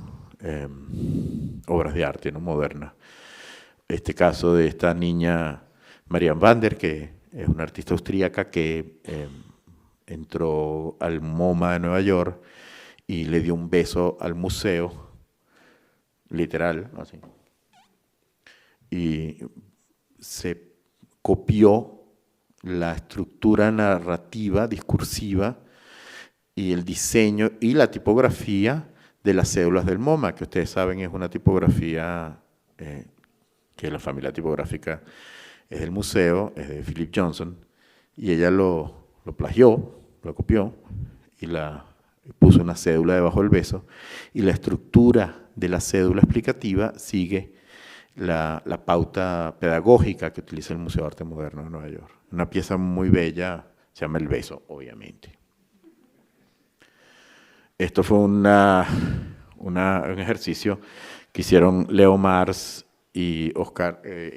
obras de arte, ¿no?, modernas. Este caso de esta niña Marianne Wander, que es una artista austríaca que entró al MoMA de Nueva York y le dio un beso al museo, literal, así. Y se copió la estructura narrativa, discursiva, y el diseño y la tipografía de las cédulas del MoMA, que ustedes saben es una tipografía que la familia tipográfica es del museo, es de Philip Johnson, y ella lo plagió, lo copió, y puso una cédula debajo del beso, y la estructura de la cédula explicativa sigue la pauta pedagógica que utiliza el Museo de Arte Moderno de Nueva York. Una pieza muy bella, se llama El Beso, obviamente. Esto fue un ejercicio que hicieron Leo Mars y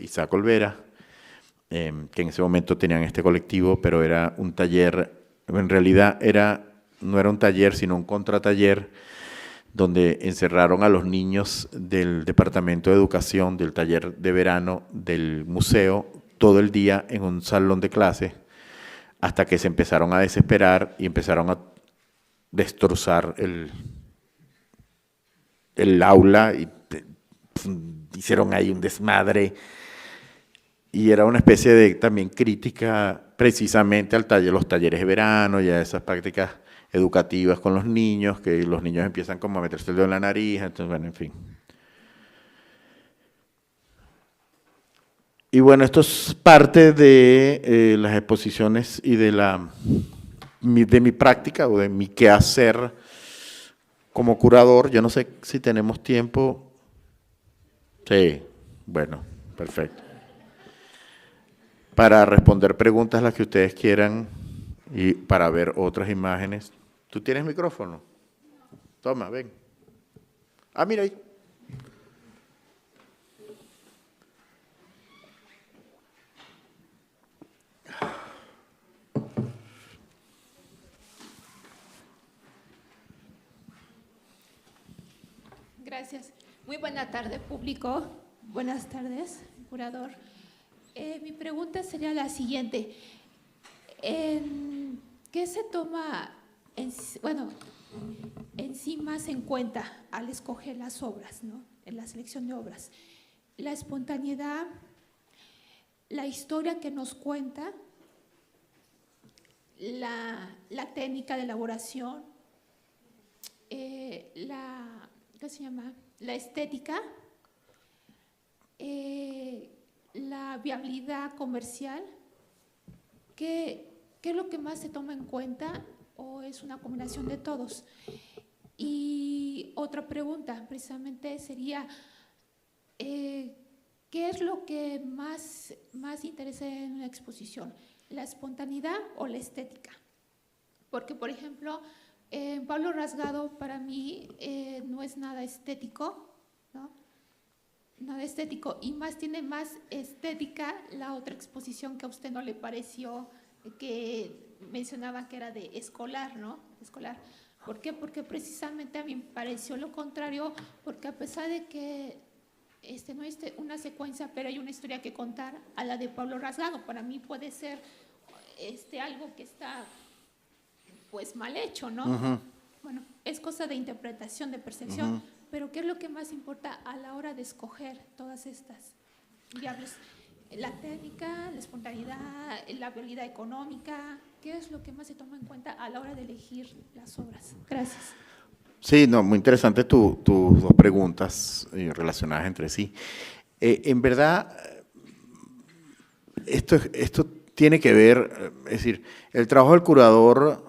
Isaac Olvera, que en ese momento tenían este colectivo, pero era un taller, en realidad no era un taller, sino un contrataller, donde encerraron a los niños del Departamento de Educación, del taller de verano del museo, todo el día en un salón de clases, hasta que se empezaron a desesperar y empezaron a destrozar el aula y hicieron ahí un desmadre. Y era una especie de también crítica precisamente al taller, los talleres de verano y a esas prácticas educativas con los niños, que los niños empiezan como a meterse el dedo en la nariz, entonces bueno, en fin. Y bueno, esto es parte de las exposiciones y de mi práctica o de mi quehacer como curador. Yo no sé si tenemos tiempo. Sí, bueno, perfecto. Para responder preguntas las que ustedes quieran y para ver otras imágenes. ¿Tú tienes micrófono? Toma, ven. Ah, mira ahí. Gracias. Muy buena tarde, público. Buenas tardes, curador. Mi pregunta sería la siguiente. ¿Qué se toma, en sí más en cuenta al escoger las obras, ¿no? En la selección de obras? La espontaneidad, la historia que nos cuenta, la técnica de elaboración, ¿qué se llama? La estética, la viabilidad comercial. ¿Qué es lo que más se toma en cuenta o es una combinación de todos? Y otra pregunta precisamente sería, ¿qué es lo que más interesa en una exposición? ¿La espontaneidad o la estética? Porque, por ejemplo, Pablo Rasgado para mí no es nada estético, ¿no? Nada estético, y tiene más estética la otra exposición que a usted no le pareció, que mencionaba que era de escolar, ¿no? Escolar. ¿Por qué? Porque precisamente a mí me pareció lo contrario, porque a pesar de que no es una secuencia, pero hay una historia que contar, a la de Pablo Rasgado, para mí puede ser algo que está pues mal hecho, ¿no? Uh-huh. Bueno, es cosa de interpretación, de percepción, uh-huh. Pero ¿qué es lo que más importa a la hora de escoger todas estas variables? La técnica, la espontaneidad, la habilidad económica, ¿qué es lo que más se toma en cuenta a la hora de elegir las obras? Gracias. Sí, no, muy interesante tus dos preguntas relacionadas entre sí. En verdad, esto tiene que ver, es decir, el trabajo del curador.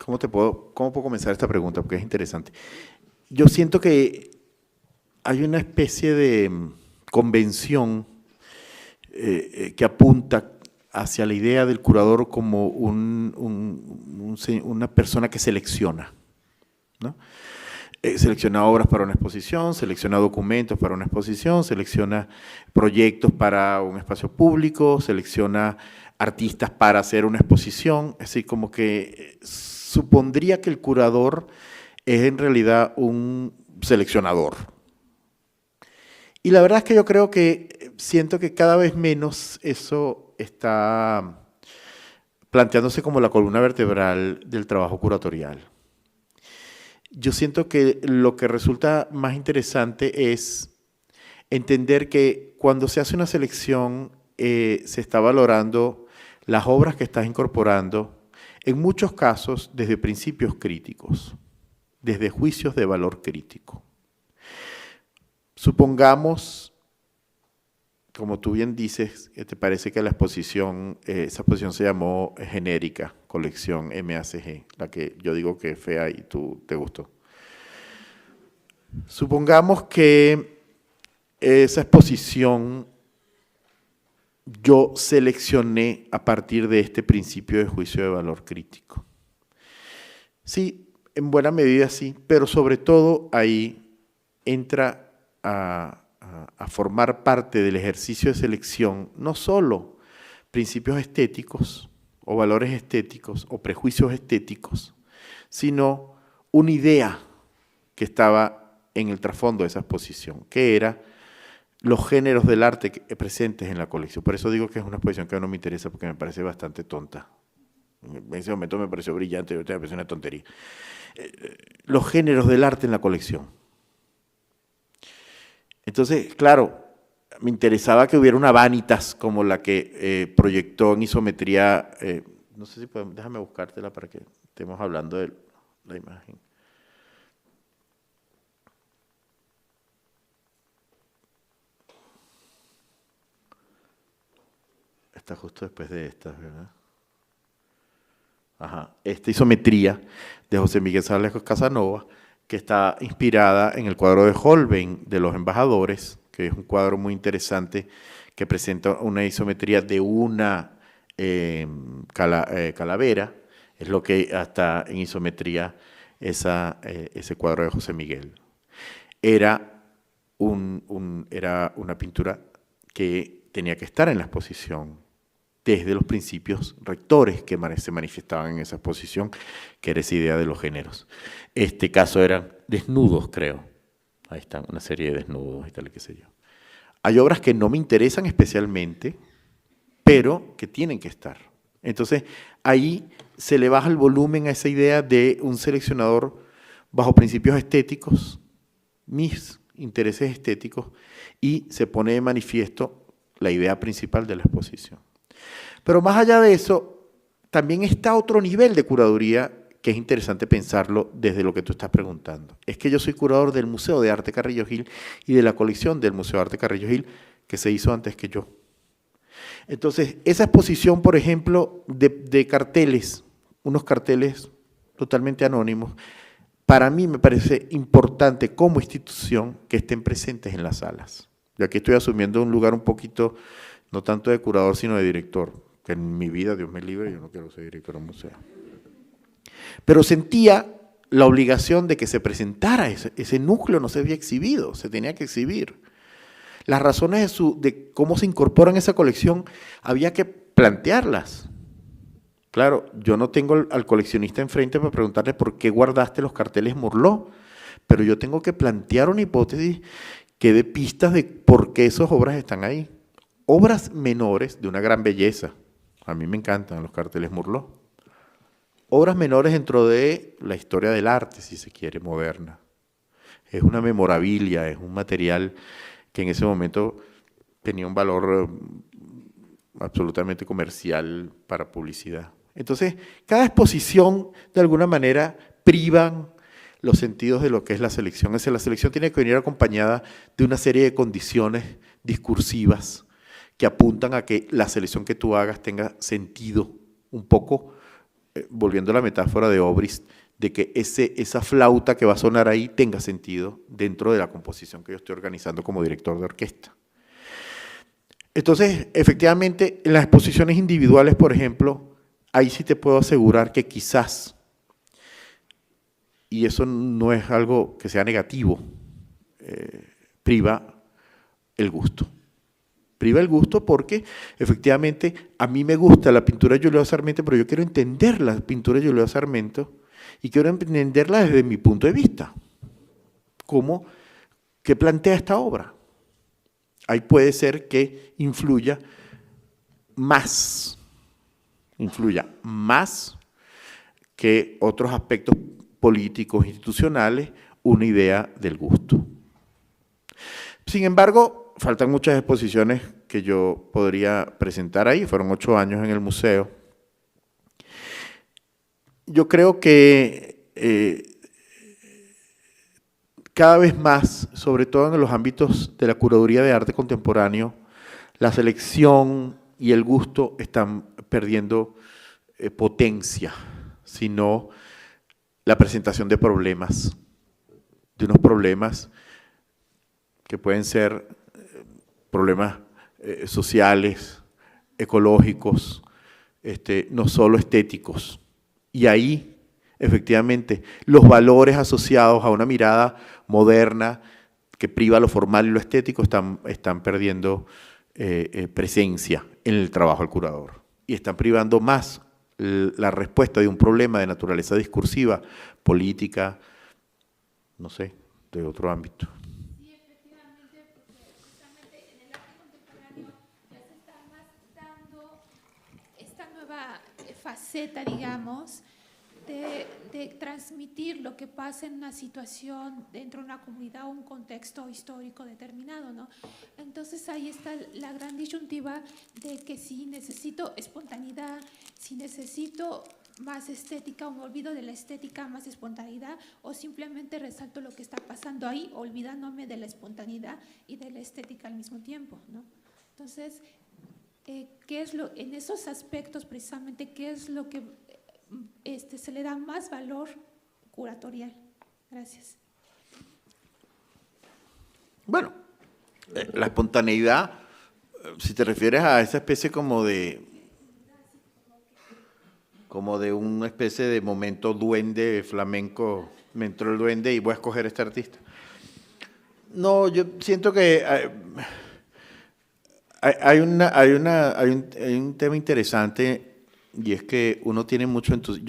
¿Cómo puedo comenzar esta pregunta? Porque es interesante. Yo siento que hay una especie de convención que apunta hacia la idea del curador como una persona que selecciona, ¿no? Selecciona obras para una exposición, selecciona documentos para una exposición, selecciona proyectos para un espacio público, selecciona artistas para hacer una exposición, así como que supondría que el curador es en realidad un seleccionador. Y la verdad es que yo siento que cada vez menos eso está planteándose como la columna vertebral del trabajo curatorial. Yo siento que lo que resulta más interesante es entender que cuando se hace una selección se está valorando las obras que estás incorporando, en muchos casos desde principios críticos, desde juicios de valor crítico. Supongamos, como tú bien dices, que te parece que esa exposición se llamó genérica, colección MACG, la que yo digo que es fea y tú te gustó. Supongamos que esa exposición yo seleccioné a partir de este principio de juicio de valor crítico. Sí, en buena medida sí, pero sobre todo ahí entra a formar parte del ejercicio de selección no solo principios estéticos o valores estéticos o prejuicios estéticos, sino una idea que estaba en el trasfondo de esa exposición, que era los géneros del arte presentes en la colección. Por eso digo que es una exposición que no me interesa porque me parece bastante tonta. En ese momento me pareció brillante y ahorita me parece una tontería. los géneros del arte en la colección. Entonces, claro, me interesaba que hubiera una vanitas como la que proyectó en isometría, no sé si podemos, déjame buscártela para que estemos hablando de la imagen. Está justo después de esta, ¿verdad? Ajá, esta isometría de José Miguel Salesco Casanova, que está inspirada en el cuadro de Holbein de los embajadores, que es un cuadro muy interesante que presenta una isometría de una calavera, es lo que está en isometría ese cuadro de José Miguel. Era una pintura que tenía que estar en la exposición desde los principios rectores que se manifestaban en esa exposición, que era esa idea de los géneros. Este caso eran desnudos, creo. Ahí están, una serie de desnudos y tal, qué sé yo. Hay obras que no me interesan especialmente, pero que tienen que estar. Entonces, ahí se le baja el volumen a esa idea de un seleccionador bajo principios estéticos, mis intereses estéticos, y se pone de manifiesto la idea principal de la exposición. Pero más allá de eso, también está otro nivel de curaduría que es interesante pensarlo desde lo que tú estás preguntando. Es que yo soy curador del Museo de Arte Carrillo Gil y de la colección del Museo de Arte Carrillo Gil que se hizo antes que yo. Entonces, esa exposición, por ejemplo, de carteles, unos carteles totalmente anónimos, para mí me parece importante como institución que estén presentes en las salas. Yo aquí estoy asumiendo un lugar un poquito, no tanto de curador, sino de director, que en mi vida, Dios me libre, yo no quiero ser director de un museo. Pero sentía la obligación de que se presentara ese núcleo, no se había exhibido, se tenía que exhibir. Las razones de cómo se incorpora en esa colección había que plantearlas. Claro, yo no tengo al coleccionista enfrente para preguntarle por qué guardaste los carteles Morlot, pero yo tengo que plantear una hipótesis que dé pistas de por qué esas obras están ahí. Obras menores de una gran belleza. A mí me encantan los carteles Morlot. Obras menores dentro de la historia del arte, si se quiere, moderna. Es una memorabilia, es un material que en ese momento tenía un valor absolutamente comercial para publicidad. Entonces, cada exposición, de alguna manera, privan los sentidos de lo que es la selección. La selección tiene que venir acompañada de una serie de condiciones discursivas que apuntan a que la selección que tú hagas tenga sentido, un poco, volviendo a la metáfora de Obrist, de que esa flauta que va a sonar ahí tenga sentido dentro de la composición que yo estoy organizando como director de orquesta. Entonces, efectivamente, en las exposiciones individuales, por ejemplo, ahí sí te puedo asegurar que quizás, y eso no es algo que sea negativo, priva el gusto. Priva el gusto porque, efectivamente, a mí me gusta la pintura de Julio Sarmiento, pero yo quiero entender la pintura de Julio Sarmiento y quiero entenderla desde mi punto de vista. ¿Qué plantea esta obra? Ahí puede ser que influya más que otros aspectos políticos, institucionales, una idea del gusto. Sin embargo, faltan muchas exposiciones que yo podría presentar ahí, fueron 8 años en el museo. Yo creo que cada vez más, sobre todo en los ámbitos de la curaduría de arte contemporáneo, la selección y el gusto están perdiendo potencia, sino la presentación de problemas, de unos problemas que pueden ser problemas sociales, ecológicos, no solo estéticos. Y ahí, efectivamente, los valores asociados a una mirada moderna que priva lo formal y lo estético están perdiendo presencia en el trabajo del curador. Y están privando más la respuesta de un problema de naturaleza discursiva, política, no sé, de otro ámbito. Sí, efectivamente, porque justamente en el arte contemporáneo ya se está más dando esta nueva faceta, digamos, de transmitir lo que pasa en una situación dentro de una comunidad o un contexto histórico determinado, ¿no? Entonces ahí está la gran disyuntiva de que si necesito espontaneidad, si necesito más estética o me olvido de la estética, más espontaneidad, o simplemente resalto lo que está pasando ahí, olvidándome de la espontaneidad y de la estética al mismo tiempo, ¿no? Entonces, ¿qué es lo, en esos aspectos precisamente, qué es lo que se le da más valor curatorial? Gracias. Bueno, la espontaneidad, si te refieres a esa especie como de una especie de momento duende flamenco, me entró el duende y voy a escoger a este artista. No, yo siento que hay un tema interesante, y es que uno tiene mucho entusiasmo.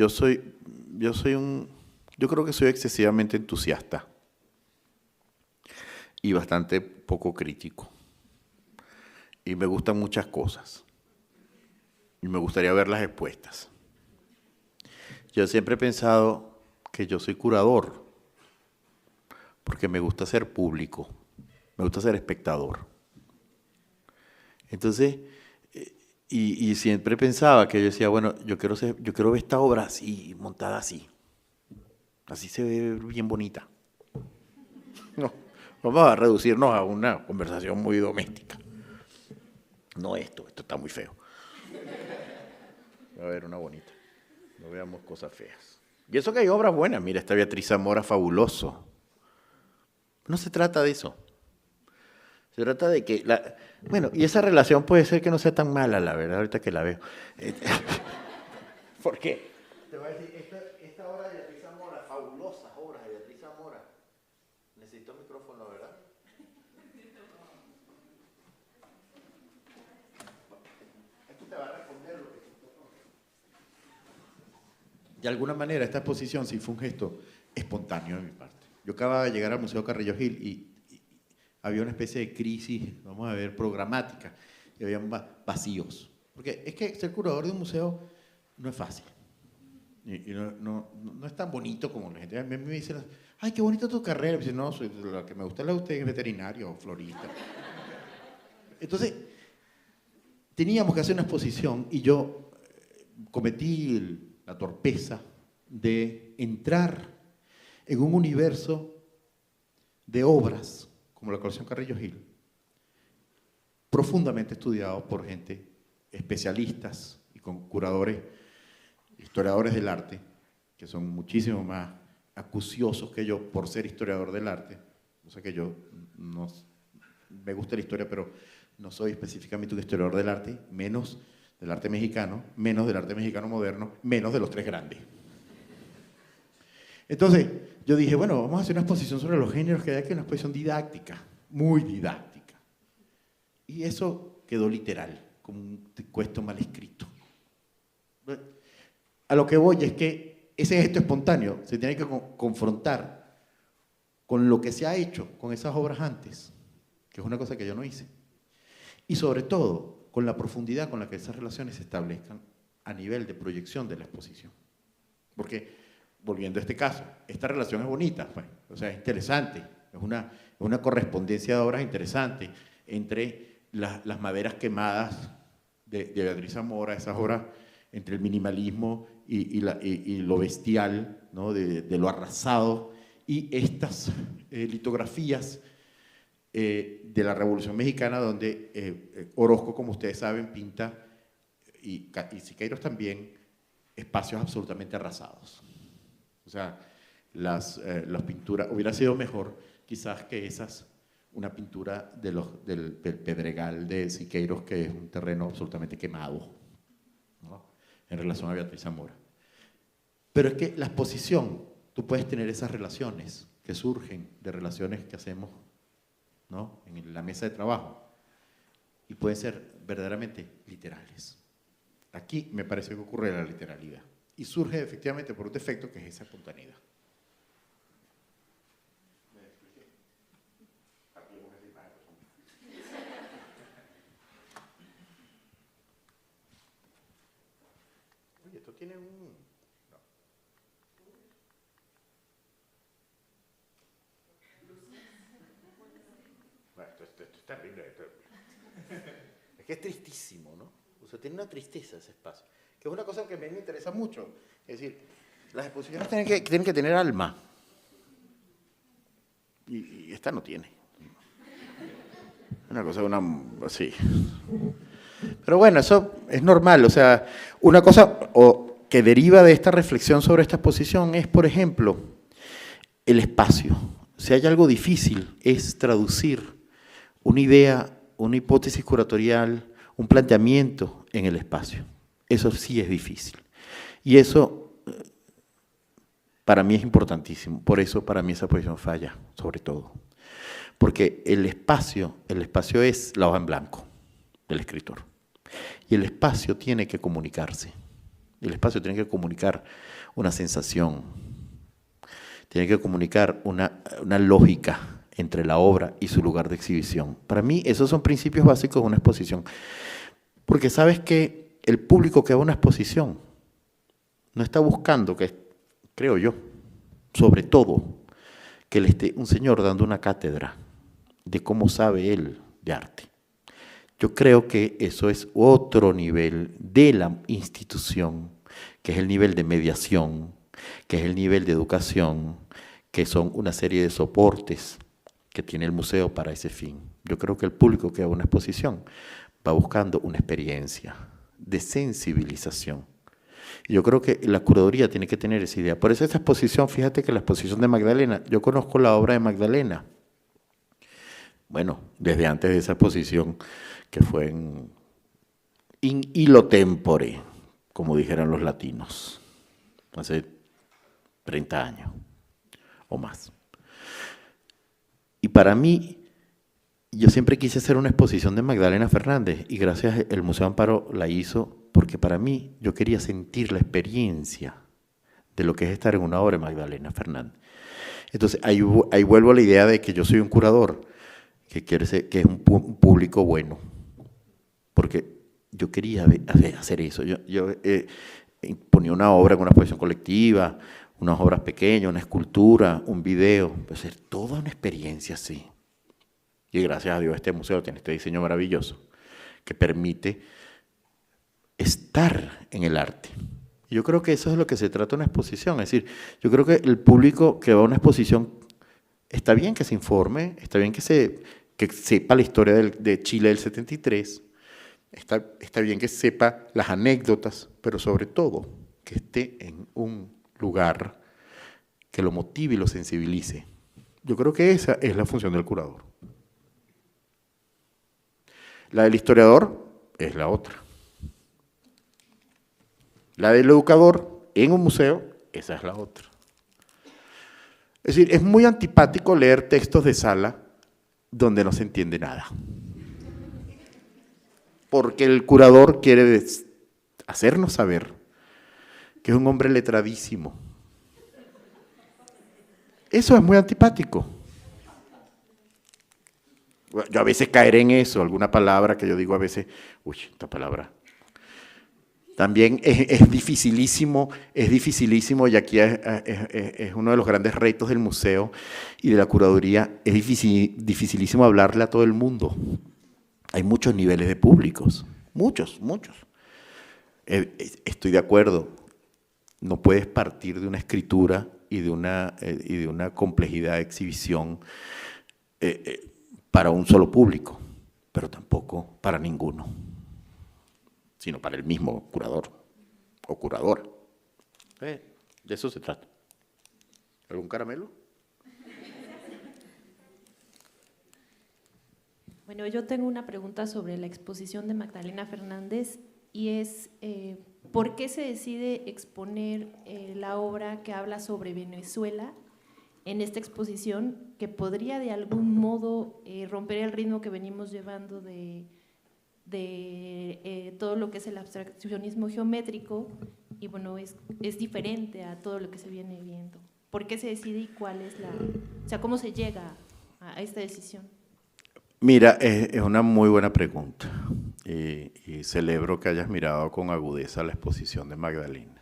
Yo creo que soy excesivamente entusiasta y bastante poco crítico. Y me gustan muchas cosas. Y me gustaría verlas expuestas. Yo siempre he pensado que yo soy curador, porque me gusta ser público, me gusta ser espectador. Entonces, y siempre pensaba que yo decía, bueno, yo quiero ver esta obra así, montada así. Así se ve bien bonita. No, vamos a reducirnos a una conversación muy doméstica. No esto está muy feo. A ver, una bonita. No veamos cosas feas. Y eso que hay obras buenas. Mira, esta Beatriz Zamora, fabuloso. No se trata de eso. Se trata de que, bueno, y esa relación puede ser que no sea tan mala, la verdad, ahorita que la veo. ¿Por qué? Te voy a decir, esta obra de Beatriz Zamora, fabulosas obras de Beatriz Zamora. Necesito micrófono, ¿verdad? Aquí te va a responder lo que... De alguna manera, esta exposición sí fue un gesto espontáneo de mi parte. Yo acababa de llegar al Museo Carrillo Gil y había una especie de crisis, vamos a ver, programática, y había vacíos. Porque es que ser curador de un museo no es fácil. Y no es tan bonito como la gente. A mí me dice, ay, qué bonita tu carrera. Y me dice, no, lo que me gusta es la de usted, es veterinario o florista. Entonces, teníamos que hacer una exposición y yo cometí la torpeza de entrar en un universo de obras, como la colección Carrillo Gil, profundamente estudiado por gente, especialistas y con curadores, historiadores del arte, que son muchísimo más acuciosos que yo por ser historiador del arte. O sea que yo no, me gusta la historia, pero no soy específicamente un historiador del arte, menos del arte mexicano, menos del arte mexicano moderno, menos de los tres grandes. Entonces, yo dije, bueno, vamos a hacer una exposición sobre los géneros que hay aquí, una exposición didáctica, muy didáctica. Y eso quedó literal, como un texto mal escrito. A lo que voy es que ese gesto espontáneo se tiene que confrontar con lo que se ha hecho con esas obras antes, que es una cosa que yo no hice. Y sobre todo, con la profundidad con la que esas relaciones se establezcan a nivel de proyección de la exposición. Porque, volviendo a este caso, esta relación es bonita, pues, o sea, es interesante, es una correspondencia de obras interesante entre las maderas quemadas de Beatriz Zamora, esas obras entre el minimalismo y lo bestial, ¿no? de lo arrasado, y estas litografías de la Revolución Mexicana, donde Orozco, como ustedes saben, pinta, y Siqueiros también, espacios absolutamente arrasados. O sea, las pinturas, hubiera sido mejor quizás que una pintura del Pedregal de Siqueiros, que es un terreno absolutamente quemado, ¿no? En relación a Beatriz Zamora. Pero es que la exposición, tú puedes tener esas relaciones que surgen de relaciones que hacemos, ¿no? En la mesa de trabajo, y pueden ser verdaderamente literales. Aquí me parece que ocurre la literalidad, y surge efectivamente por un defecto que es esa espontaneidad. Oye, esto tiene un... No. terrible. Es que es tristísimo, ¿no? O sea, tiene una tristeza ese espacio, que es una cosa que a mí me interesa mucho. Es decir, las exposiciones tienen que tener alma. Y esta no tiene. Una cosa, así. Pero bueno, eso es normal. O sea, una cosa que deriva de esta reflexión sobre esta exposición es, por ejemplo, el espacio. Si hay algo difícil, es traducir una idea, una hipótesis curatorial, un planteamiento en el espacio. Eso sí es difícil. Y eso, para mí, es importantísimo. Por eso, para mí, esa exposición falla, sobre todo. Porque el espacio es la hoja en blanco del escritor. Y el espacio tiene que comunicarse. El espacio tiene que comunicar una sensación, tiene que comunicar una lógica entre la obra y su lugar de exhibición. Para mí, esos son principios básicos de una exposición. Porque sabes que el público que va a una exposición no está buscando, creo yo, sobre todo, que le esté un señor dando una cátedra de cómo sabe él de arte. Yo creo que eso es otro nivel de la institución, que es el nivel de mediación, que es el nivel de educación, que son una serie de soportes que tiene el museo para ese fin. Yo creo que el público que va a una exposición va buscando una experiencia de sensibilización. Y yo creo que la curaduría tiene que tener esa idea. Por eso esta exposición, fíjate que la exposición de Magdalena, yo conozco la obra de Magdalena. Bueno, desde antes de esa exposición, que fue in illo tempore, como dijeran los latinos, hace 30 años o más. Y para mí, yo siempre quise hacer una exposición de Magdalena Fernández y gracias al Museo Amparo la hizo porque para mí yo quería sentir la experiencia de lo que es estar en una obra de Magdalena Fernández. Entonces ahí vuelvo a la idea de que yo soy un curador que es un público bueno, porque yo quería hacer eso. Yo ponía una obra con una exposición colectiva, unas obras pequeñas, una escultura, un video, hacer toda una experiencia así. Y gracias a Dios este museo tiene este diseño maravilloso que permite estar en el arte. Y yo creo que eso es lo que se trata de una exposición. Es decir, yo creo que el público que va a una exposición está bien que se informe, está bien que sepa la historia de Chile del 73, está bien que sepa las anécdotas, pero sobre todo que esté en un lugar que lo motive y lo sensibilice. Yo creo que esa es la función del curador. La del historiador es la otra. La del educador en un museo, esa es la otra. Es decir, es muy antipático leer textos de sala donde no se entiende nada. Porque el curador quiere hacernos saber que es un hombre letradísimo. Eso es muy antipático. Yo a veces caeré en eso, alguna palabra que yo digo a veces, uy, esta palabra. También es dificilísimo, y aquí es uno de los grandes retos del museo y de la curaduría, es dificilísimo hablarle a todo el mundo. Hay muchos niveles de públicos, muchos. Estoy de acuerdo, no puedes partir de una escritura y de una complejidad de exhibición para un solo público, pero tampoco para ninguno, sino para el mismo curador o curadora. De eso se trata. ¿Algún caramelo? Bueno, yo tengo una pregunta sobre la exposición de Magdalena Fernández y es ¿por qué se decide exponer la obra que habla sobre Venezuela en esta exposición que podría de algún modo romper el ritmo que venimos llevando de todo lo que es el abstraccionismo geométrico y bueno, es diferente a todo lo que se viene viendo? ¿Por qué se decide y cuál es cómo se llega a esta decisión? Mira, es una muy buena pregunta y celebro que hayas mirado con agudeza la exposición de Magdalena.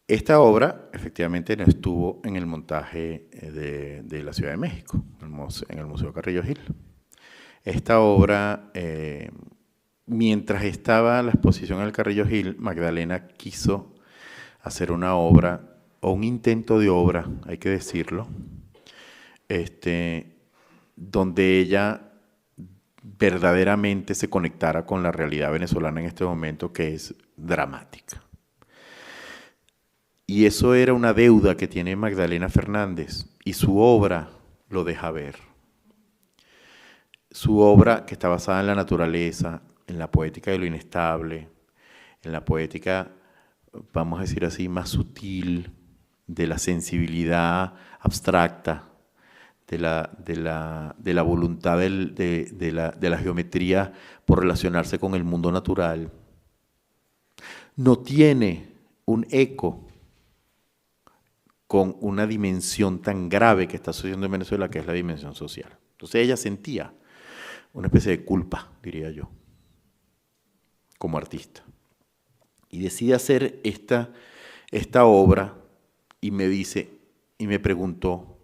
Esta obra efectivamente no estuvo en el montaje de la Ciudad de México, en el Museo Carrillo Gil. Esta obra, mientras estaba la exposición al Carrillo Gil, Magdalena quiso hacer una obra, o un intento de obra, hay que decirlo, donde ella verdaderamente se conectara con la realidad venezolana en este momento, que es dramática. Y eso era una deuda que tiene Magdalena Fernández, y su obra lo deja ver. Su obra, que está basada en la naturaleza, en la poética de lo inestable, en la poética, vamos a decir así, más sutil, de la sensibilidad abstracta, de la voluntad de la geometría por relacionarse con el mundo natural, no tiene un eco con una dimensión tan grave que está sucediendo en Venezuela, que es la dimensión social. Entonces ella sentía una especie de culpa, diría yo, como artista. Y decide hacer esta obra y me preguntó,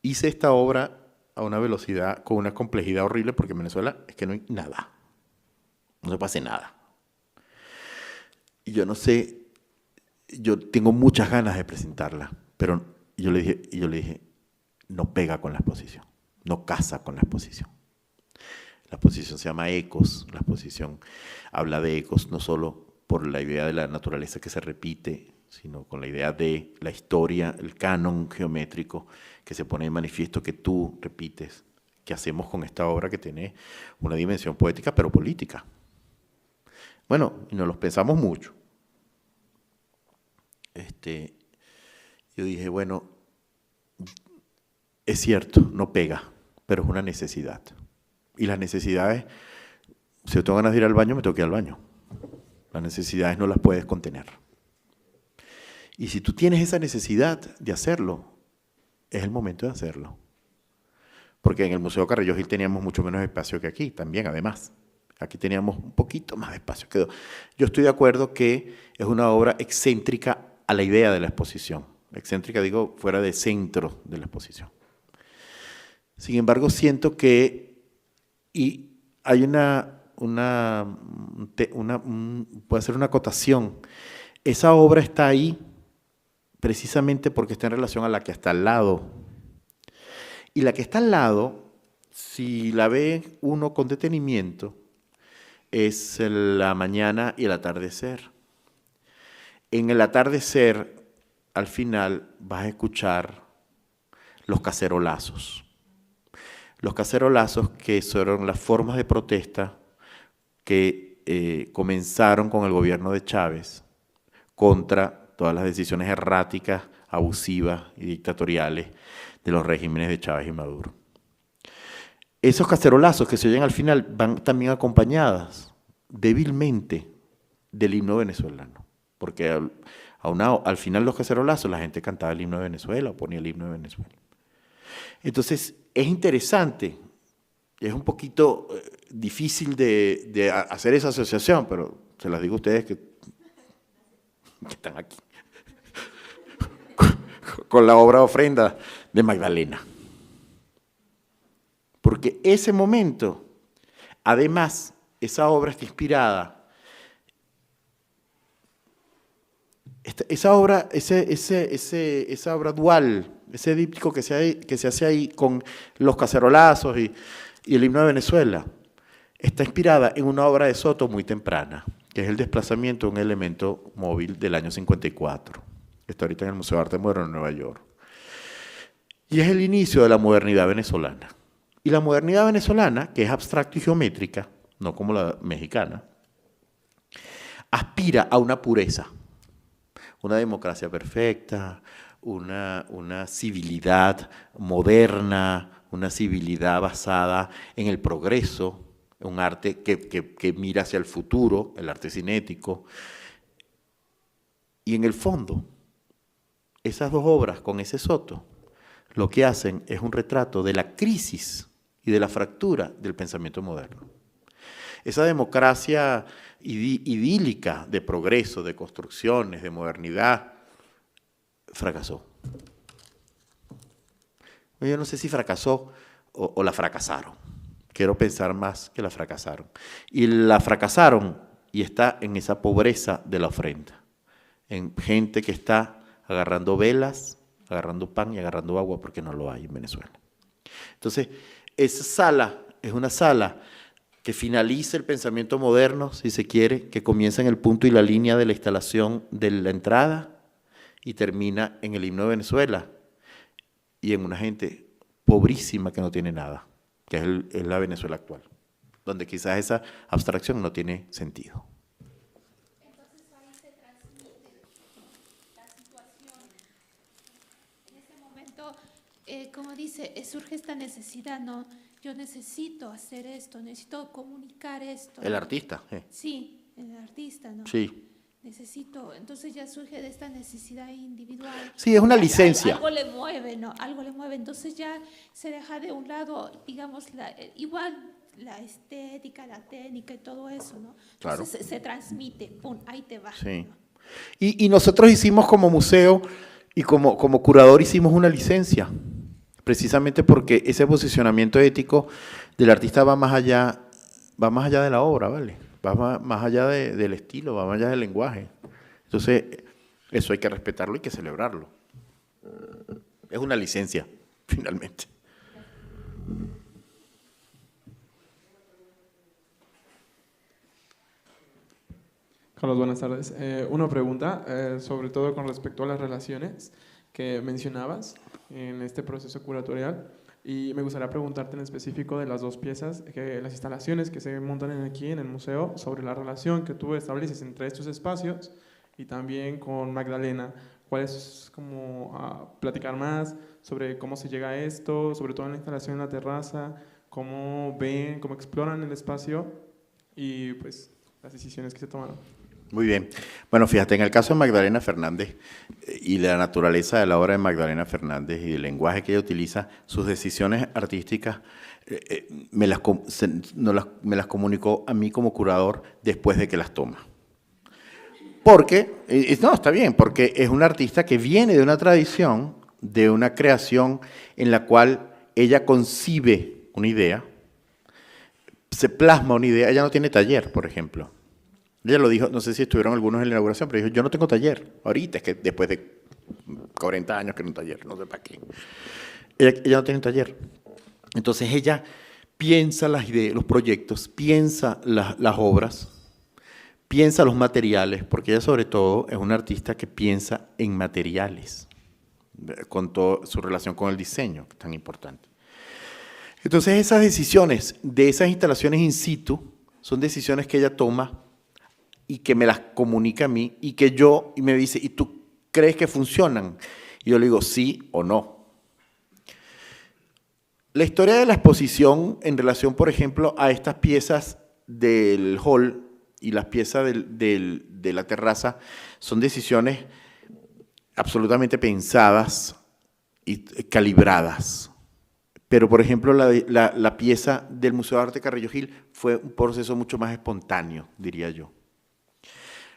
hice esta obra a una velocidad, con una complejidad horrible, porque en Venezuela es que no hay nada, no se pasa nada. Y yo no sé, yo tengo muchas ganas de presentarla, pero yo le dije, no pega con la exposición, no casa con la exposición. La exposición se llama Ecos, la exposición habla de ecos, no solo por la idea de la naturaleza que se repite, sino con la idea de la historia, el canon geométrico que se pone de manifiesto, que tú repites, que hacemos con esta obra que tiene una dimensión poética pero política. Bueno, y nos los pensamos mucho. Yo dije, bueno, es cierto, no pega, pero es una necesidad. Y las necesidades, si yo tengo ganas de ir al baño, me tengo que ir al baño. Las necesidades no las puedes contener. Y si tú tienes esa necesidad de hacerlo, es el momento de hacerlo. Porque en el Museo Carrillo Gil teníamos mucho menos espacio que aquí, también, además. Aquí teníamos un poquito más de espacio. Yo estoy de acuerdo que es una obra excéntrica a la idea de la exposición. Excéntrica, digo, fuera de centro de la exposición. Sin embargo, siento que hay puede ser una acotación. Esa obra está ahí precisamente porque está en relación a la que está al lado. Y la que está al lado, si la ve uno con detenimiento, es la mañana y el atardecer. En el atardecer, al final, vas a escuchar los cacerolazos. Los cacerolazos, que fueron las formas de protesta que comenzaron con el gobierno de Chávez contra todas las decisiones erráticas, abusivas y dictatoriales de los regímenes de Chávez y Maduro. Esos cacerolazos que se oyen al final van también acompañadas débilmente del himno venezolano, porque al final los cacerolazos la gente cantaba el himno de Venezuela o ponía el himno de Venezuela. Entonces es interesante, es un poquito difícil de hacer esa asociación, pero se las digo a ustedes que están aquí, con la obra Ofrenda de Magdalena. Porque ese momento, además, esa obra está inspirada, esa obra dual, ese díptico que se hace ahí con los cacerolazos y el himno de Venezuela, está inspirada en una obra de Soto muy temprana, que es el desplazamiento de un elemento móvil del año 54, que está ahorita en el Museo de Arte Moderno de Nueva York. Y es el inicio de la modernidad venezolana. Y la modernidad venezolana, que es abstracta y geométrica, no como la mexicana, aspira a una pureza, una democracia perfecta, una civilidad moderna, una civilidad basada en el progreso, un arte que mira hacia el futuro, el arte cinético. Y en el fondo, esas dos obras con ese Soto, lo que hacen es un retrato de la crisis y de la fractura del pensamiento moderno. Esa democracia idílica de progreso, de construcciones, de modernidad, fracasó. Yo no sé si fracasó o la fracasaron. Quiero pensar más que la fracasaron. Y la fracasaron y está en esa pobreza de la ofrenda. En gente que está agarrando velas, agarrando pan y agarrando agua porque no lo hay en Venezuela. Entonces, esa sala es una sala que finaliza el pensamiento moderno, si se quiere, que comienza en el punto y la línea de la instalación de la entrada y termina en el himno de Venezuela y en una gente pobrísima que no tiene nada, que es la Venezuela actual, donde quizás esa abstracción no tiene sentido. Entonces ahí se transmite la situación. En ese momento, como dice, surge esta necesidad, ¿no? Yo necesito hacer esto, necesito comunicar esto. El artista. Sí, el artista, ¿no? Sí. Necesito, entonces ya surge de esta necesidad individual. Sí, es una licencia. Algo le mueve, ¿no? Algo le mueve. Entonces ya se deja de un lado, digamos, igual la estética, la técnica y todo eso, ¿no? Entonces Claro. se transmite, pum, ahí te va. Sí. Y nosotros hicimos como museo y como curador hicimos una licencia, precisamente porque ese posicionamiento ético del artista va más allá de la obra, ¿vale? Va más allá del estilo, va más allá del lenguaje. Entonces, eso hay que respetarlo y que celebrarlo. Es una licencia, finalmente. Carlos, buenas tardes. Una pregunta, sobre todo con respecto a las relaciones que mencionabas en este proceso curatorial. Y me gustaría preguntarte en específico de las dos piezas, las instalaciones que se montan aquí en el museo, sobre la relación que tú estableces entre estos espacios y también con Magdalena. ¿Cuál es como platicar más sobre cómo se llega a esto, sobre todo en la instalación en la terraza, cómo ven, cómo exploran el espacio y pues las decisiones que se tomaron? Muy bien. Bueno, fíjate, en el caso de Magdalena Fernández y la naturaleza de la obra de Magdalena Fernández y el lenguaje que ella utiliza, sus decisiones artísticas me las comunicó a mí como curador después de que las toma. Porque, no, está bien, porque es una artista que viene de una tradición, de una creación en la cual ella concibe una idea, se plasma una idea. Ella no tiene taller, por ejemplo. Ella lo dijo, no sé si estuvieron algunos en la inauguración, pero dijo, yo no tengo taller. Ahorita, es que después de 40 años que no taller, no sé para qué. Ella no tiene taller. Entonces ella piensa las ideas, los proyectos, piensa las obras, piensa los materiales, porque ella sobre todo es una artista que piensa en materiales, con toda su relación con el diseño, que es tan importante. Entonces esas decisiones de esas instalaciones in situ son decisiones que ella toma y que me las comunica a mí y me dice, ¿y tú crees que funcionan? Y yo le digo, sí o no. La historia de la exposición en relación, por ejemplo, a estas piezas del hall y las piezas de la terraza son decisiones absolutamente pensadas y calibradas. Pero, por ejemplo, la pieza del Museo de Arte Carrillo Gil fue un proceso mucho más espontáneo, diría yo.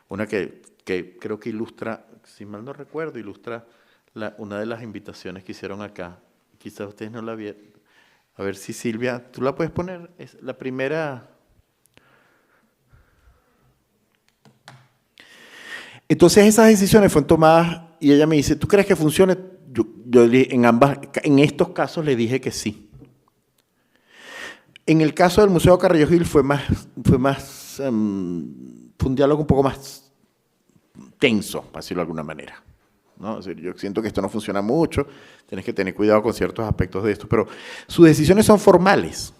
Una que creo que ilustra, si mal no recuerdo, ilustra una de las invitaciones que hicieron acá. Quizás ustedes no la vieron. A ver si Silvia, ¿tú la puedes poner? Es la primera. Entonces esas decisiones fueron tomadas y ella me dice, ¿tú crees que funcione? Yo en estos casos le dije que sí. En el caso del Museo Carrillo Gil fue un diálogo un poco más tenso, para decirlo de alguna manera, ¿no? O sea, yo siento que esto no funciona mucho, tienes que tener cuidado con ciertos aspectos de esto, pero sus decisiones son formales.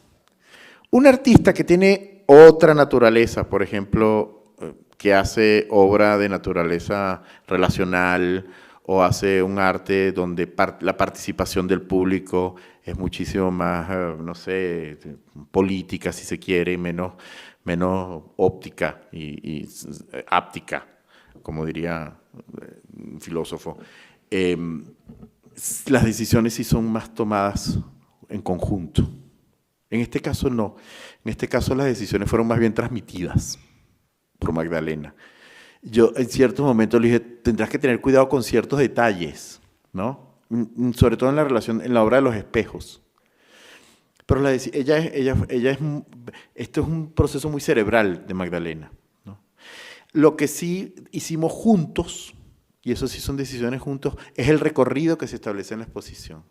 Un artista que tiene otra naturaleza, por ejemplo, que hace obra de naturaleza relacional o hace un arte donde la participación del público es muchísimo más, no sé, política, si se quiere, menos óptica y áptica, como diría un filósofo. Las decisiones sí son más tomadas en conjunto. En este caso no. En este caso las decisiones fueron más bien transmitidas por Magdalena. Yo en ciertos momentos le dije, tendrás que tener cuidado con ciertos detalles, ¿no? Sobre todo en la obra de los espejos. Pero esto es un proceso muy cerebral de Magdalena, ¿no? Lo que sí hicimos juntos, y eso sí son decisiones juntos, es el recorrido que se establece en la exposición.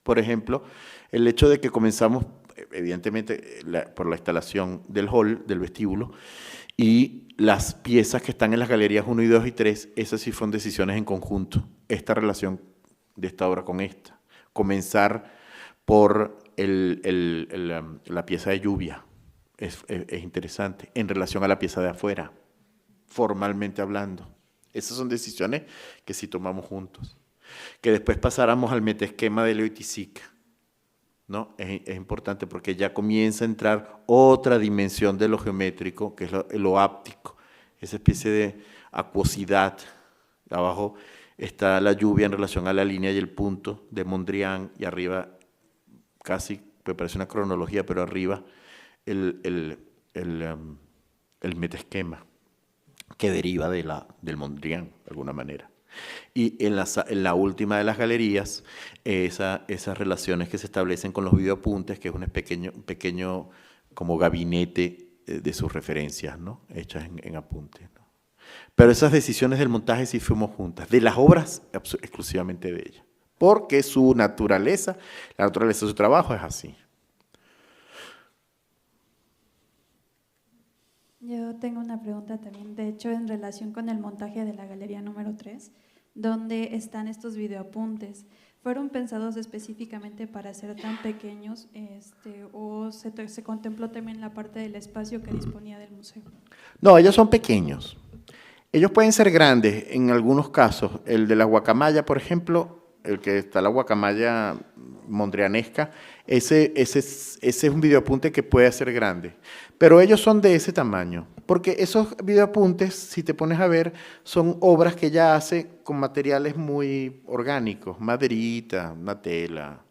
Por ejemplo, el hecho de que comenzamos, evidentemente, por la instalación del hall, del vestíbulo, y las piezas que están en las galerías 1 y 2 y 3, esas sí fueron decisiones en conjunto. Esta relación de esta obra con esta. Comenzar por la pieza de lluvia, es interesante, en relación a la pieza de afuera, formalmente hablando. Esas son decisiones que sí tomamos juntos. Que después pasáramos al metaesquema de Leo Itisic, ¿no? Es importante porque ya comienza a entrar otra dimensión de lo geométrico, que es lo áptico, esa especie de acuosidad. Abajo está la lluvia en relación a la línea y el punto de Mondrian, y arriba, casi, me parece una cronología, pero arriba el metaesquema, que deriva del Mondrian, de alguna manera. Y en la última de las galerías, esas relaciones que se establecen con los videoapuntes, que es un pequeño como gabinete de sus referencias, ¿no? Hechas en apuntes, ¿no? Pero esas decisiones del montaje sí fuimos juntas, de las obras exclusivamente de ella, porque su naturaleza, la naturaleza de su trabajo es así. Yo tengo una pregunta también, de hecho, en relación con el montaje de la galería número 3, donde están estos videoapuntes. ¿Fueron pensados específicamente para ser tan pequeños o se contempló también la parte del espacio que disponía del museo? No, ellos son pequeños. Ellos pueden ser grandes en algunos casos. El de la guacamaya, por ejemplo, el que está la guacamaya mondrianesca, ese es un videoapunte que puede ser grande. Pero ellos son de ese tamaño, porque esos videoapuntes, si te pones a ver, son obras que ella hace con materiales muy orgánicos, maderita, una tela,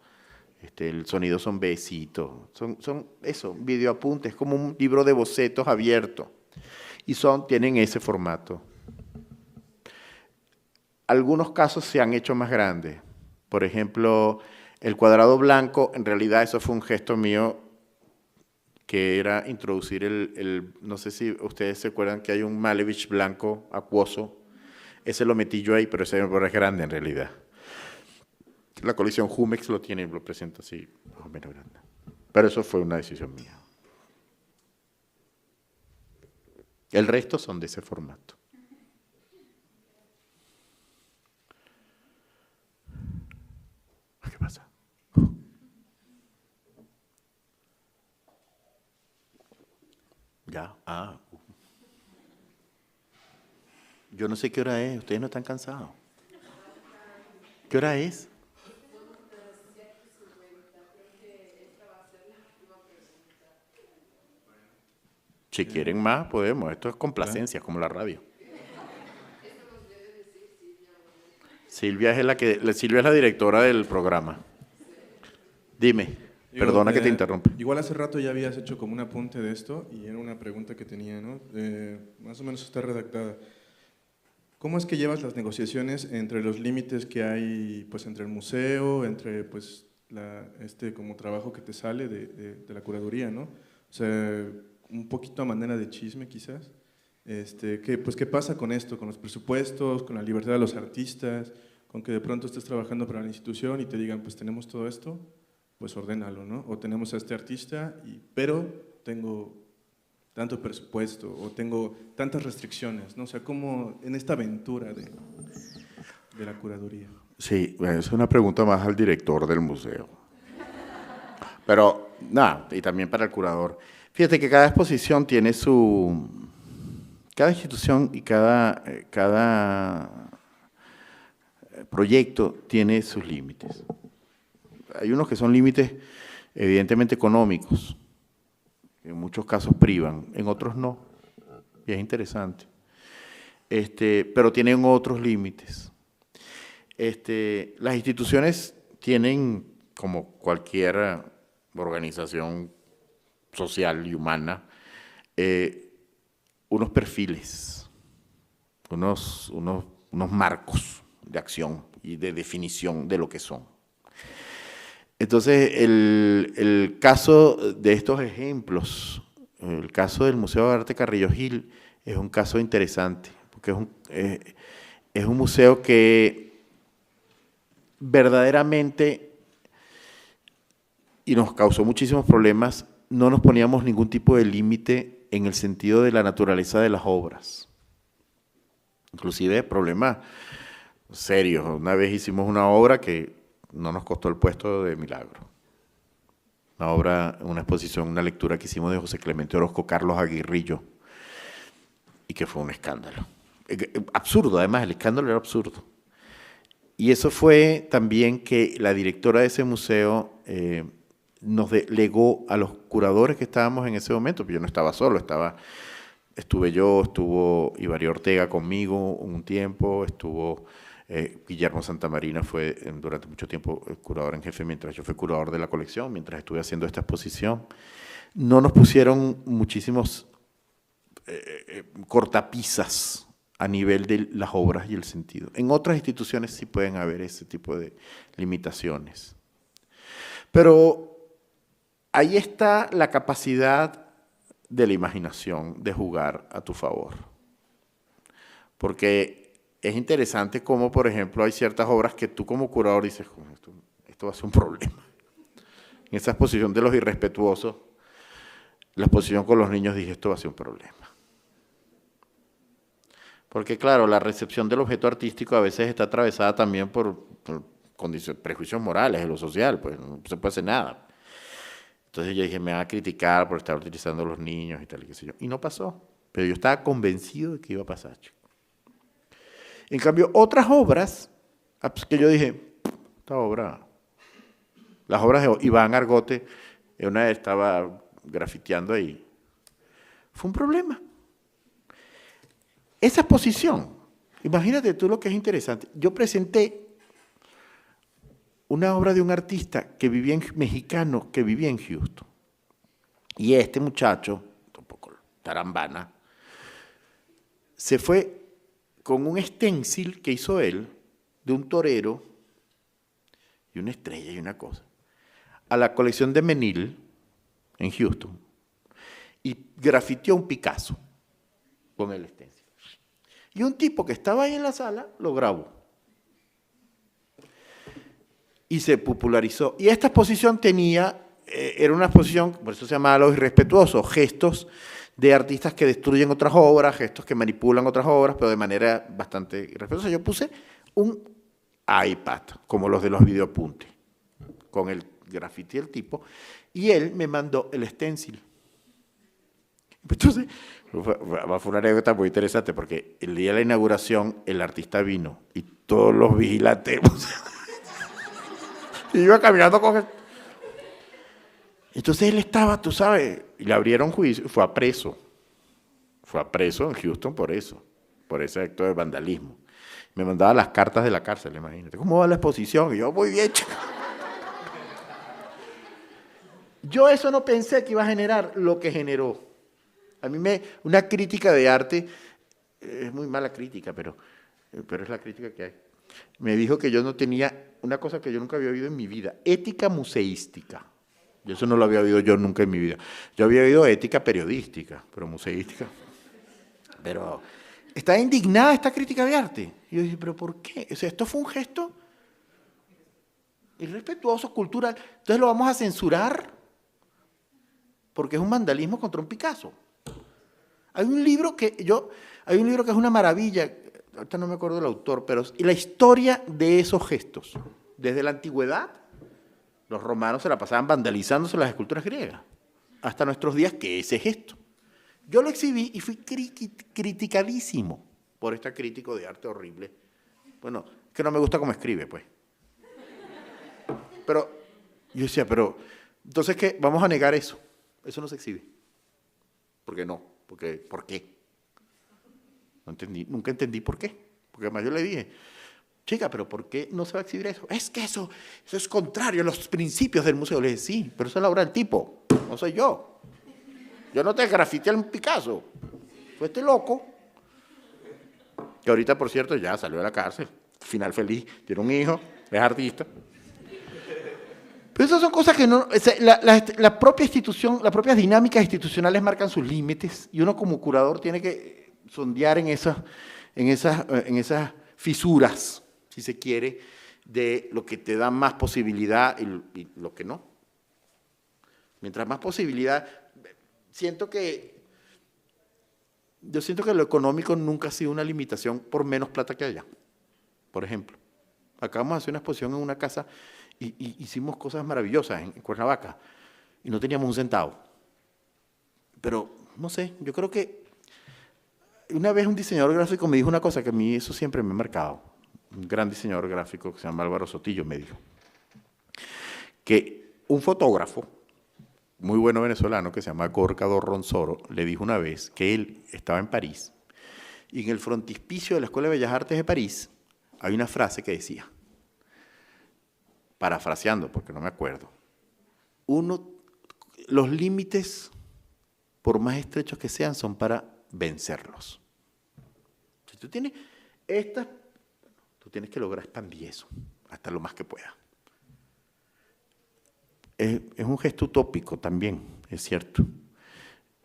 el sonido son besitos, son eso, videoapuntes, como un libro de bocetos abierto, y tienen ese formato. Algunos casos se han hecho más grandes. Por ejemplo, el cuadrado blanco, en realidad eso fue un gesto mío, que era introducir no sé si ustedes se acuerdan que hay un Malevich blanco acuoso. Ese lo metí yo ahí, pero ese es grande en realidad. La colección Jumex lo tiene, lo presenta así, más o menos grande. Pero eso fue una decisión mía. El resto son de ese formato. ¿Qué pasa? Ya, Yo no sé qué hora es, ustedes no están cansados. ¿Qué hora es? Si quieren más, podemos. Esto es complacencia, como la radio. Silvia es la directora del programa. Dime. Perdona que te interrumpa. Igual hace rato ya habías hecho como un apunte de esto y era una pregunta que tenía, ¿no? Más o menos está redactada. ¿Cómo es que llevas las negociaciones entre los límites que hay, pues, entre el museo, entre, pues, como trabajo que te sale de la curaduría, ¿no? O sea, un poquito a manera de chisme, quizás. ¿Qué pasa con esto? Con los presupuestos, con la libertad de los artistas, con que de pronto estés trabajando para la institución y te digan, pues tenemos todo esto, pues ordénalo, ¿no? O tenemos a este artista, pero tengo tanto presupuesto o tengo tantas restricciones, ¿no? O sea, como en esta aventura de la curaduría. Sí, es una pregunta más al director del museo. Pero, nada, y también para el curador. Fíjate que cada exposición tiene cada institución y cada proyecto tiene sus límites. Hay unos que son límites evidentemente económicos, en muchos casos privan, en otros no, y es interesante. Pero tienen otros límites. Las instituciones tienen, como cualquier organización social y humana, unos perfiles, unos marcos de acción y de definición de lo que son. Entonces, el caso de estos ejemplos, el caso del Museo de Arte Carrillo Gil, es un caso interesante, porque es un museo que verdaderamente, y nos causó muchísimos problemas, no nos poníamos ningún tipo de límite en el sentido de la naturaleza de las obras. Inclusive problemas serios. Una vez hicimos una obra que no nos costó el puesto de milagro. Una obra, una exposición, una lectura que hicimos de José Clemente Orozco Carlos Aguirrillo, y que fue un escándalo. Absurdo, además, el escándalo era absurdo. Y eso fue también que la directora de ese museo nos delegó a los curadores que estábamos en ese momento, porque yo no estaba solo, estuve yo, estuvo Ibarí Ortega conmigo un tiempo, estuvo Guillermo Santamarina, fue durante mucho tiempo el curador en jefe, mientras yo fui curador de la colección, mientras estuve haciendo esta exposición. No nos pusieron muchísimos cortapisas a nivel de las obras y el sentido. En otras instituciones sí pueden haber ese tipo de limitaciones. Pero ahí está la capacidad de la imaginación de jugar a tu favor. Porque es interesante cómo, por ejemplo, hay ciertas obras que tú como curador dices, esto va a ser un problema. En esa exposición de los irrespetuosos, la exposición con los niños, dije, esto va a ser un problema. Porque claro, la recepción del objeto artístico a veces está atravesada también por prejuicios morales en lo social, pues no se puede hacer nada. Entonces yo dije, me van a criticar por estar utilizando a los niños y tal, y qué sé yo. Y no pasó, pero yo estaba convencido de que iba a pasar, chico. En cambio, otras obras, que yo dije, esta obra, las obras de Iván Argote, una vez estaba grafiteando ahí, fue un problema. Esa exposición, imagínate tú lo que es interesante. Yo presenté una obra de un artista mexicano que vivía en Houston. Y este muchacho, un poco tarambana, se fue con un stencil que hizo él de un torero y una estrella y una cosa, a la colección de Menil en Houston y grafiteó un Picasso con el stencil. Y un tipo que estaba ahí en la sala lo grabó. Y se popularizó. Y esta exposición era una exposición, por eso se llamaba Los Irrespetuosos, gestos de artistas que destruyen otras obras, gestos que manipulan otras obras, pero de manera bastante irrespetuosa. Yo puse un iPad, como los de los videoapuntes, con el grafiti del tipo, y él me mandó el stencil. Entonces, fue una anécdota muy interesante, porque el día de la inauguración el artista vino y todos los vigilantes iba caminando con él. Entonces él estaba, tú sabes, y le abrieron juicio, fue a preso en Houston por ese acto de vandalismo. Me mandaba las cartas de la cárcel, imagínate. ¿Cómo va la exposición? Y yo, muy bien, chico. Yo eso no pensé que iba a generar lo que generó. A mí una crítica de arte, es muy mala crítica, pero es la crítica que hay. Me dijo que yo no tenía una cosa que yo nunca había oído en mi vida, ética museística. Yo eso no lo había oído yo nunca en mi vida. Yo había oído ética periodística, pero museística. Pero está indignada esta crítica de arte. Y yo dije, ¿pero por qué? O sea, esto fue un gesto irrespetuoso, cultural. Entonces lo vamos a censurar porque es un vandalismo contra un Picasso. Hay un libro que es una maravilla, ahorita no me acuerdo del autor, pero la historia de esos gestos, desde la antigüedad, los romanos se la pasaban vandalizándose las esculturas griegas, hasta nuestros días, que ese gesto. Yo lo exhibí y fui criticadísimo por este crítico de arte horrible. Bueno, que no me gusta cómo escribe, pues. Pero yo decía, entonces, ¿qué? Vamos a negar eso. Eso no se exhibe. ¿Por qué no? ¿Por qué? No entendí, nunca entendí por qué. Porque además yo le dije, chica, ¿pero por qué no se va a exhibir eso? Es que eso es contrario a los principios del museo. Le dije, sí, pero esa es la obra del tipo, no soy yo. Yo no te grafiteé al Picasso. Fue este loco, que ahorita, por cierto, ya salió de la cárcel. Final feliz, tiene un hijo, es artista. Pero esas son cosas que no, o sea, la propia institución, las propias dinámicas institucionales marcan sus límites y uno como curador tiene que sondear en esas fisuras, si se quiere, de lo que te da más posibilidad y lo que no. Mientras más posibilidad, yo siento que lo económico nunca ha sido una limitación por menos plata que allá. Por ejemplo, acabamos de hacer una exposición en una casa y hicimos cosas maravillosas en Cuernavaca y no teníamos un centavo. Pero, no sé, yo creo que una vez un diseñador gráfico me dijo una cosa que a mí eso siempre me ha marcado. Un gran diseñador gráfico que se llama Álvaro Sotillo me dijo que un fotógrafo muy bueno venezolano que se llama Gorka Dorronsoro le dijo una vez que él estaba en París y en el frontispicio de la Escuela de Bellas Artes de París hay una frase que decía, parafraseando porque no me acuerdo, los límites, por más estrechos que sean, son para vencerlos. Si tú tienes tú tienes que lograr expandir eso hasta lo más que puedas. Es un gesto utópico también, es cierto.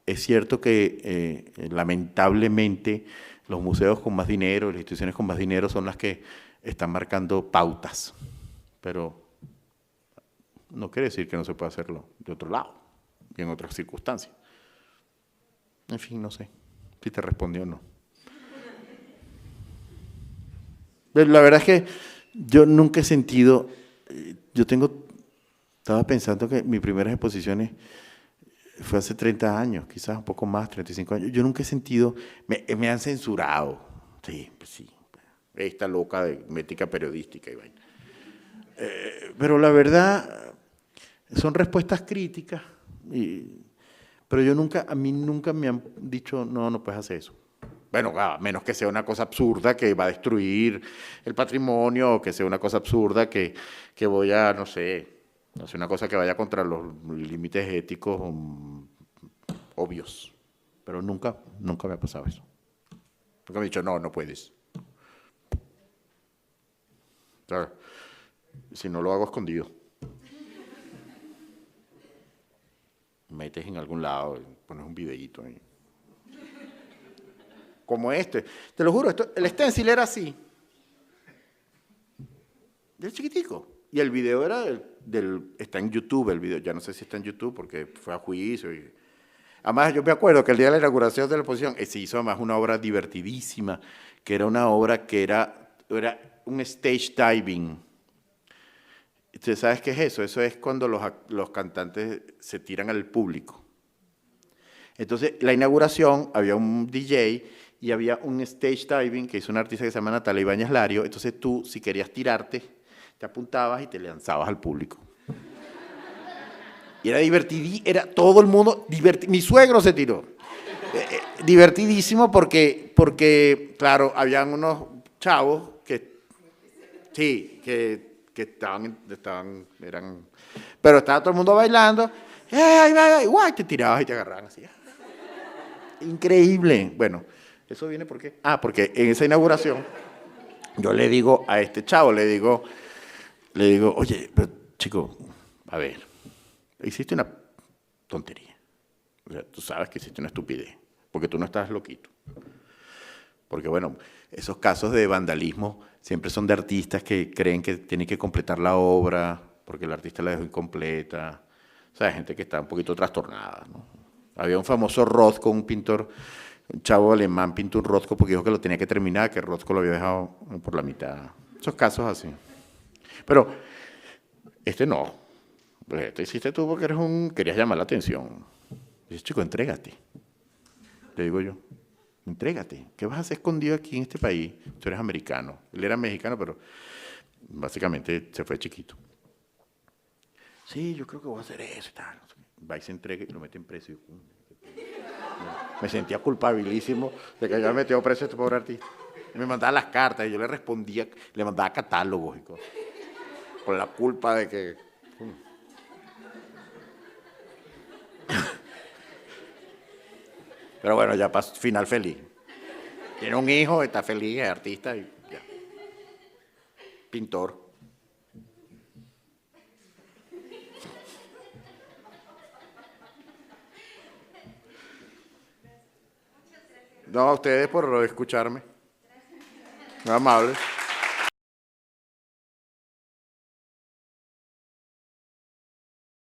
Es cierto que lamentablemente los museos con más dinero, las instituciones con más dinero son las que están marcando pautas, pero no quiere decir que no se pueda hacerlo de otro lado y en otras circunstancias. En fin, no sé si te respondió o no. La verdad es que yo nunca he sentido, estaba pensando que mis primeras exposiciones fue hace 30 años, quizás un poco más, 35 años. Yo nunca he sentido, me han censurado. Sí, pues sí. Esta loca de ética periodística y vaina. Pero la verdad, son respuestas críticas. Pero a mí nunca me han dicho, no puedes hacer eso. Bueno, a menos que sea una cosa absurda que va a destruir el patrimonio, o que sea una cosa absurda que voy a, no sé, hacer una cosa que vaya contra los límites éticos obvios. Pero nunca me ha pasado eso. Nunca me han dicho, no puedes. Claro, si no lo hago escondido. Metes en algún lado, pones un videíto ahí. Como este. Te lo juro, el stencil era así. Del chiquitico. Y el video era está en YouTube el video. Ya no sé si está en YouTube porque fue a juicio. Además, yo me acuerdo que el día de la inauguración de la exposición se hizo además una obra divertidísima, que era una obra que era un stage diving. ¿Usted sabes qué es eso? Eso es cuando los cantantes se tiran al público. Entonces, la inauguración, había un DJ y había un stage diving que hizo una artista que se llama Natalia Ibáñez Lario. Entonces tú, si querías tirarte, te apuntabas y te lanzabas al público. Y era divertidísimo, era todo el mundo divertido. Mi suegro se tiró. Divertidísimo porque, claro, habían unos chavos que pero estaba todo el mundo bailando, guay, te tirabas y te agarraban así. Increíble. Bueno, ¿eso viene por qué? Porque en esa inauguración yo le digo a este chavo, le digo, oye, pero chico, a ver, hiciste una tontería. O sea, tú sabes que hiciste una estupidez, porque tú no estás loquito. Porque bueno, esos casos de vandalismo siempre son de artistas que creen que tienen que completar la obra, porque el artista la dejó incompleta. O sea, gente que está un poquito trastornada, ¿no? Había un famoso Rothko, un pintor, un chavo alemán pintó un Rothko porque dijo que lo tenía que terminar, que Rothko lo había dejado por la mitad. Esos casos así. Pero este no. Este hiciste tú porque querías llamar la atención. Dice, chico, entrégate. Le digo yo, entrégate. ¿Qué vas a hacer escondido aquí en este país? Tú eres americano. Él era mexicano, pero básicamente se fue chiquito. Sí, yo creo que voy a hacer eso y tal. Va y se entrega y lo meten preso. Me sentía culpabilísimo de que había metido preso a este pobre artista. Y me mandaba las cartas y yo le respondía, le mandaba catálogos y cosas. Por la culpa de que... Pero bueno, ya pasó, final feliz. Tiene un hijo, está feliz, es artista y ya. Pintor. No, a ustedes por escucharme. Muy amables.